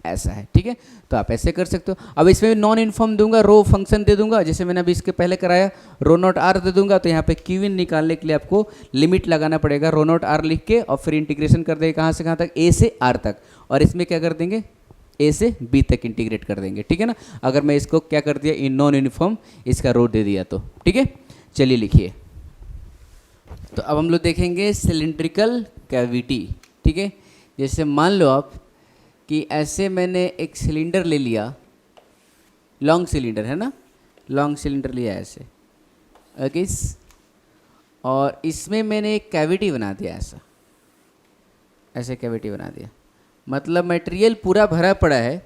ऐसा है, ठीक है। तो आप ऐसे कर सकते हो। अब इसमें नॉन इन्फॉर्म दूंगा, रो फंक्शन दे दूंगा, जैसे मैंने अभी इसके पहले कराया, रो नॉट आर दे दूंगा। तो यहाँ पे क्यू इन निकालने के लिए आपको लिमिट लगाना पड़ेगा, रो नॉट आर लिख के, और फिर इंटीग्रेशन कर देंगे कहाँ से कहाँ तक, ए से आर तक, और इसमें क्या कर देंगे, ए से बी तक इंटीग्रेट कर देंगे, ठीक है ना। अगर मैं इसको क्या कर दिया, इन नॉन यूनिफॉर्म इसका रो दे दिया तो, ठीक है। चलिए लिखिए। तो अब हम लोग देखेंगे सिलिंड्रिकल कैविटी, ठीक है। जैसे मान लो आप कि ऐसे मैंने एक सिलेंडर ले लिया, लॉन्ग सिलेंडर है ना, लॉन्ग सिलेंडर लिया ऐसे, ओके, और इसमें मैंने एक कैविटी बना दिया, ऐसा ऐसे कैविटी बना दिया, मतलब मटेरियल पूरा भरा पड़ा है,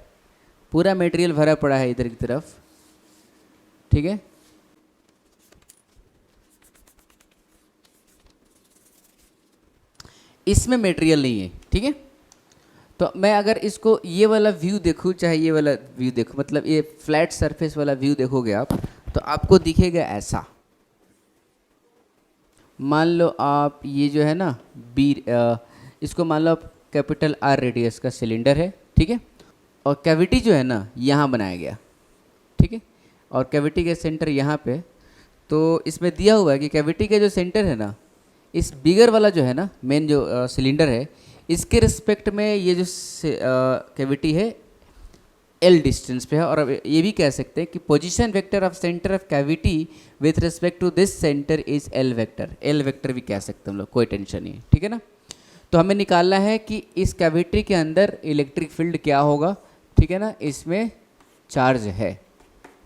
पूरा मटेरियल भरा पड़ा है इधर की तरफ, ठीक है। इसमें मटेरियल नहीं है, ठीक है। तो मैं अगर इसको ये वाला व्यू देखूँ, चाहे ये वाला व्यू देखूँ, मतलब ये फ्लैट सरफेस वाला व्यू देखोगे आप, तो आपको दिखेगा ऐसा। मान लो आप ये जो है ना इसको मान लो आप कैपिटल आर रेडियस का सिलेंडर है, ठीक है, और कैविटी जो है ना यहाँ बनाया गया, ठीक है, और कैविटी के सेंटर यहाँ पे। तो इसमें दिया हुआ है कि कैविटी का जो सेंटर है ना, इस बिगर वाला जो है ना मेन जो सिलेंडर है, इसके रिस्पेक्ट में ये जो कैविटी है एल डिस्टेंस पे है। और अब ये भी कह सकते हैं कि position vector of centre of cavity with respect to this centre is L vector, L vector भी कह सकते हैं हम लोग, कोई टेंशन नहीं है, ठीक है ना। तो हमें निकालना है कि इस कैविटी के अंदर इलेक्ट्रिक फील्ड क्या होगा, ठीक है ना। इसमें चार्ज है,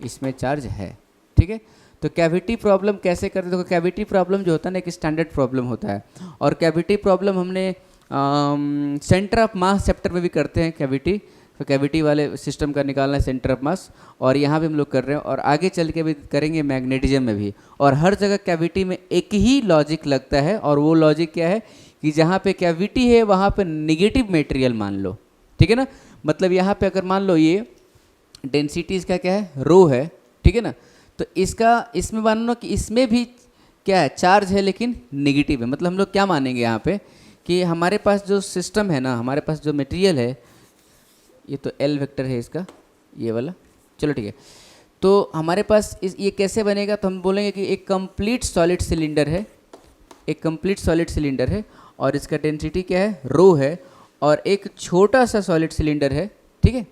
इसमें चार्ज है, ठीक है। तो कैविटी प्रॉब्लम कैसे करते हैं, देखो कैविटी प्रॉब्लम जो होता है ना एक स्टैंडर्ड प्रॉब्लम होता है, और कैविटी प्रॉब्लम हमने सेंटर ऑफ मास चैप्टर में भी करते हैं कैविटी, तो कैविटी वाले सिस्टम का निकालना है सेंटर ऑफ मास, और यहाँ भी हम लोग कर रहे हैं, और आगे चल के भी करेंगे मैग्नेटिज्म में भी। और हर जगह कैविटी में एक ही लॉजिक लगता है, और वो लॉजिक क्या है कि जहाँ पे कैविटी है वहाँ पे निगेटिव मटेरियल मान लो, ठीक है ना। मतलब यहाँ पे अगर मान लो ये डेंसिटी इसका क्या है, रो है, ठीक है ना, तो इसका इसमें मान लो कि इसमें भी क्या है, चार्ज है लेकिन निगेटिव है। मतलब हम लोग क्या मानेंगे यहाँ पे कि हमारे पास जो सिस्टम है ना, हमारे पास जो मटेरियल है, ये तो एल वेक्टर है इसका, ये वाला, चलो ठीक है। तो हमारे पास ये कैसे बनेगा, तो हम बोलेंगे कि एक कंप्लीट सॉलिड सिलेंडर है, एक कंप्लीट सॉलिड सिलेंडर है, और इसका डेंसिटी क्या है, रो है, और एक छोटा सा सॉलिड सिलेंडर है, ठीक है,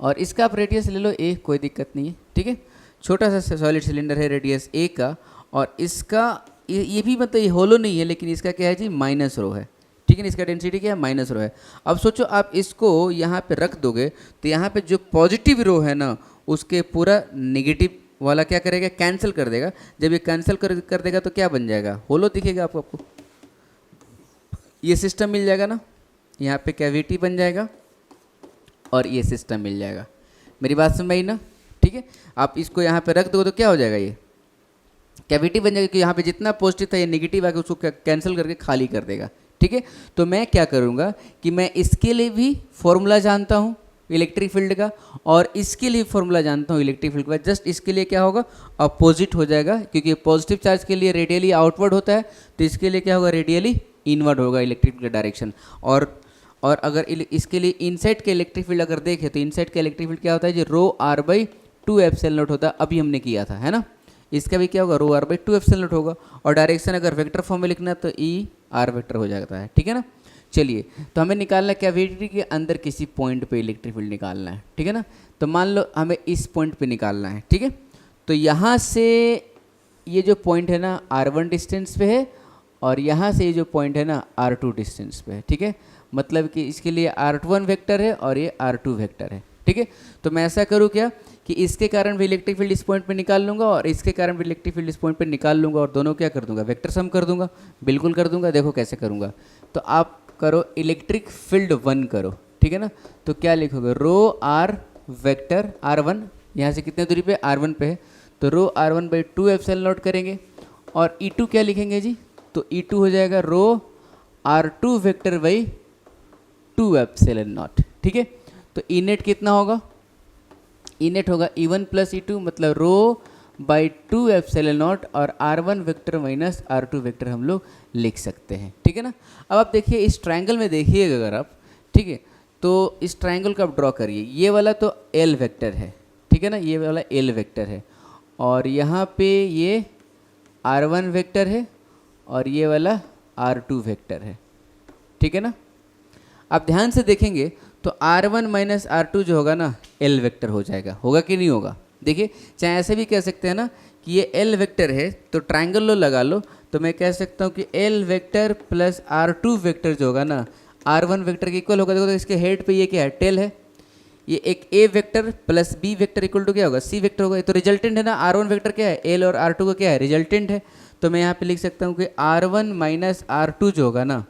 और इसका आप रेडियस ले लो ए, कोई दिक्कत नहीं है, ठीक है। छोटा सा सॉलिड सिलेंडर है रेडियस ए का, और इसका ये भी मतलब ये होलो नहीं है, लेकिन इसका क्या है जी, माइनस रो है, ठीक है ना। इसका डेंसिटी क्या है, माइनस रो है। अब सोचो आप इसको यहाँ पे रख दोगे तो यहाँ पे जो पॉजिटिव रो है ना, उसके पूरा नेगेटिव वाला क्या करेगा, कैंसिल कर देगा। जब ये कैंसिल कर देगा तो क्या बन जाएगा, होलो दिखेगा आपको। ये सिस्टम मिल जाएगा ना, यहाँ पे कैविटी बन जाएगा, और ये सिस्टम मिल जाएगा। मेरी बात समझ आई ना, ठीक है। आप इसको यहाँ पे रख दोगे तो क्या हो जाएगा, ये कैविटी बन जाएगा, कि यहाँ पे जितना पॉजिटिव था ये नेगेटिव आके उसको कैंसिल करके खाली कर देगा, ठीक है। तो मैं क्या करूँगा कि मैं इसके लिए भी फॉर्मूला जानता हूँ इलेक्ट्रिक फील्ड का, और इसके लिए फॉर्मूला जानता हूँ इलेक्ट्रिक फील्ड का। जस्ट इसके लिए क्या होगा, अपोजिट हो जाएगा, क्योंकि पॉजिटिव चार्ज के लिए रेडियली आउटवर्ड होता है, तो इसके लिए क्या होगा, रेडियली इनवर्ड होगा इलेक्ट्रिक फील्ड का डायरेक्शन। और अगर इसके लिए इनसाइड के इलेक्ट्रिक फील्ड अगर देखें तो इनसाइड का इलेक्ट्रिक फील्ड क्या होता है जी, rho R by 2 epsilon naught होता है, अभी हमने किया था, है ना। इसका भी क्या होगा, rho R by 2 epsilon naught होगा। और डायरेक्शन अगर वेक्टर फॉर्म में लिखना तो ई आर वेक्टर हो जाता है, ठीक है ना। चलिए, तो हमें निकालना है कैविटी के अंदर किसी पॉइंट पे इलेक्ट्रिक फील्ड निकालना है, ठीक है ना। तो मान लो हमें इस पॉइंट पे निकालना है, ठीक है। तो यहाँ से ये जो पॉइंट है ना r1 डिस्टेंस पे है, और यहाँ से ये जो पॉइंट है ना r2 डिस्टेंस पे है, ठीक है। मतलब कि इसके लिए r1 वेक्टर है और ये r2 वेक्टर है, ठीक है। तो मैं ऐसा करूँ क्या कि इसके कारण भी इलेक्ट्रिक फील्ड इस पॉइंट पे निकाल लूँगा और इसके कारण भी इलेक्ट्रिक फील्ड इस पॉइंट पे निकाल लूँगा, और दोनों क्या कर दूंगा, वेक्टर सम कर दूंगा। बिल्कुल कर दूंगा, देखो कैसे करूँगा। तो आप करो इलेक्ट्रिक फील्ड 1 करो, ठीक है ना। तो क्या लिखोगे, रो आर वेक्टर r1, यहाँ से कितने दूरी पे, r1 पे है, तो रो r1 बाई 2 एप्सिलॉन नॉट करेंगे। और E2 क्या लिखेंगे जी, तो E2 हो जाएगा रो r2 vector by 2 epsilon naught, ठीक है। तो ई नेट कितना होगा, ई नेट होगा E1 प्लस E2, मतलब रो बाई 2 एप्सिलॉन नॉट, और r1 vector minus r2 vector हम लोग लिख सकते हैं, ठीक है ना। अब आप देखिए इस ट्रायंगल में देखिएगा अगर आप, ठीक है, तो इस ट्रायंगल को आप ड्रॉ करिए। ये वाला तो L वेक्टर है, ठीक है ना, ये वाला L वेक्टर है, और यहाँ पे ये r1 वेक्टर है और ये वाला r2 वेक्टर है, ठीक है ना। आप ध्यान से देखेंगे तो r1 माइनस r2 जो होगा ना L वेक्टर हो जाएगा, होगा कि नहीं होगा। देखिए, चाहे ऐसे भी कह सकते हैं ना कि ये L वेक्टर है, तो ट्रायंगल लो लगा लो, तो मैं कह सकता हूँ कि L vector plus r2 vector जो होगा ना r1 वेक्टर के इक्वल होगा। देखो तो इसके हेड पे ये क्या है, टेल है। ये एक a vector plus b vector equal to क्या होगा, c वेक्टर होगा। ये तो रिजल्टेंट है ना, r1 वेक्टर क्या है, L, और r2 का क्या है, रिजल्टेंट है। तो मैं यहाँ पे लिख सकता हूँ कि r1 माइनस r2 जो होगा ना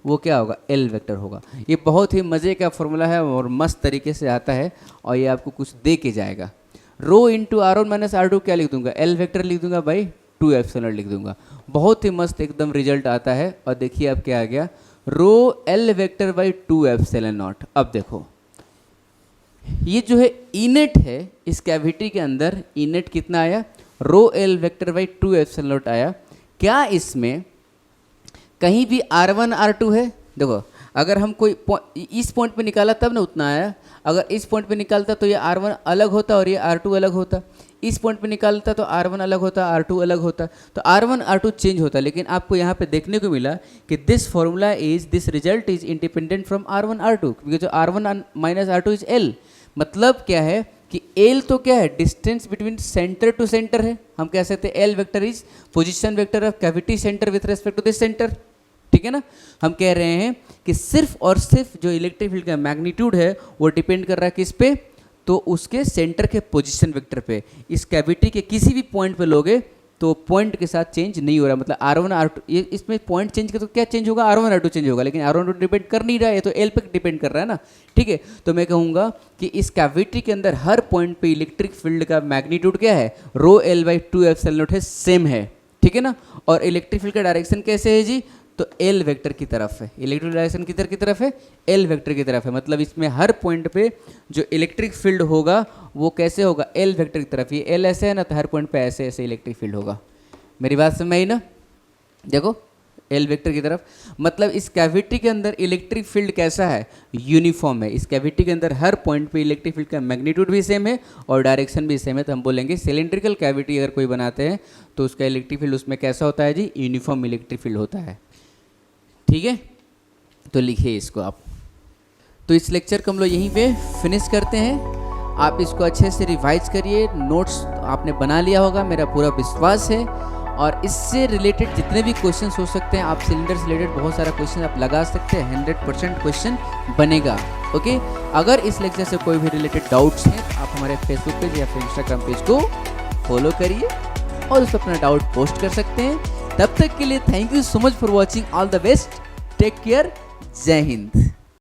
वो क्या होगा, L वेक्टर होगा। ये बहुत ही मज़े का फॉर्मूला है और मस्त तरीके से आता है, और ये आपको कुछ दे के जाएगा। Rho into r1 minus r2 क्या लिख दूंगा, L वेक्टर लिख दूंगा बाई 2 एप्सिलॉन लिख दूंगा। बहुत ही मस्त एकदम रिजल्ट आता है। और देखिए अब क्या आ गया, रो L vector by 2 epsilon not. अब देखो ये जो है ई नेट है, इस कैविटी के अंदर ई नेट कितना आया, रो L vector by 2 epsilon not आया। क्या इसमें कहीं भी r1 r2 है, देखो अगर हम कोई इस पॉइंट पे निकाला तब ना उतना आया, अगर इस पॉइंट पे निकालता तो ये r1 अलग होता और ये r2 अलग होता, इस पॉइंट पे निकालता तो r1 अलग होता, r2 अलग होता, तो r1 r2 चेंज होता। लेकिन आपको यहाँ पे देखने को मिला कि this formula is, this result is independent from r1 r2, क्योंकि जो r1 minus r2 is L। मतलब क्या है कि L तो क्या है, distance between centre to centre है। हम कह सकते हैं L vector is position vector of cavity centre with respect to this centre, ठीक है ना। हम कह रहे हैं कि सिर्फ और सिर्फ जो इलेक्ट्रिक फील्ड का मैग्नीट्यूड है वो डिपेंड कर रहा है किस पे, तो उसके सेंटर के पोजीशन वेक्टर पे। इस कैविटी के किसी भी पॉइंट पे लोगे तो पॉइंट के साथ चेंज नहीं हो रहा, मतलब r1 r2, ये इसमें पॉइंट चेंज कर तो क्या चेंज होगा, r1 r2 चेंज होगा, लेकिन r1 r2 डिपेंड कर नहीं रहा है, तो L पे डिपेंड कर रहा है ना, ठीक है। तो मैं कहूँगा कि इस कैविटी के अंदर हर पॉइंट पे इलेक्ट्रिक फील्ड का मैग्नीट्यूड क्या है, रो L बाई 2 एप्सिलॉन नॉट है, सेम है, ठीक है ना। और इलेक्ट्रिक फील्ड का डायरेक्शन कैसे है जी, तो L वेक्टर की तरफ है। इलेक्ट्रिक डायरेक्शन किधर की तरफ है, L वेक्टर की तरफ है। मतलब इसमें हर पॉइंट पे जो इलेक्ट्रिक फील्ड होगा वो कैसे होगा, L वेक्टर की तरफ। ये L ऐसे है ना, तो हर पॉइंट पे ऐसे ऐसे इलेक्ट्रिक फील्ड होगा। मेरी बात समझ में आई ना, देखो L वेक्टर की तरफ। मतलब इस कैविटी के अंदर इलेक्ट्रिक फील्ड कैसा है, यूनिफॉर्म है। इस कैविटी के अंदर हर पॉइंट पे इलेक्ट्रिक फील्ड का मैग्नीट्यूड भी सेम है और डायरेक्शन भी सेम है। तो हम बोलेंगे सिलेंड्रिकल कैविटी अगर कोई बनाते हैं तो उसका इलेक्ट्रिक फील्ड उसमें कैसा होता है जी, यूनिफॉर्म इलेक्ट्रिक फील्ड होता है, ठीक है। तो लिखिए इसको आप। तो इस लेक्चर को हम लोग यहीं पे फिनिश करते हैं। आप इसको अच्छे से रिवाइज करिए, नोट्स आपने बना लिया होगा, मेरा पूरा विश्वास है। और इससे रिलेटेड जितने भी क्वेश्चन हो सकते हैं, आप सिलेंडर से रिलेटेड बहुत सारा क्वेश्चन आप लगा सकते हैं, 100% क्वेश्चन बनेगा, ओके। अगर इस लेक्चर से कोई भी रिलेटेड डाउट्स हैं तो आप हमारे फेसबुक पेज या फिर इंस्टाग्राम पेज को फॉलो करिए और उस पर अपना डाउट पोस्ट कर सकते हैं। तब तक के लिए thank you so much for watching, all the best, take care, जय हिंद।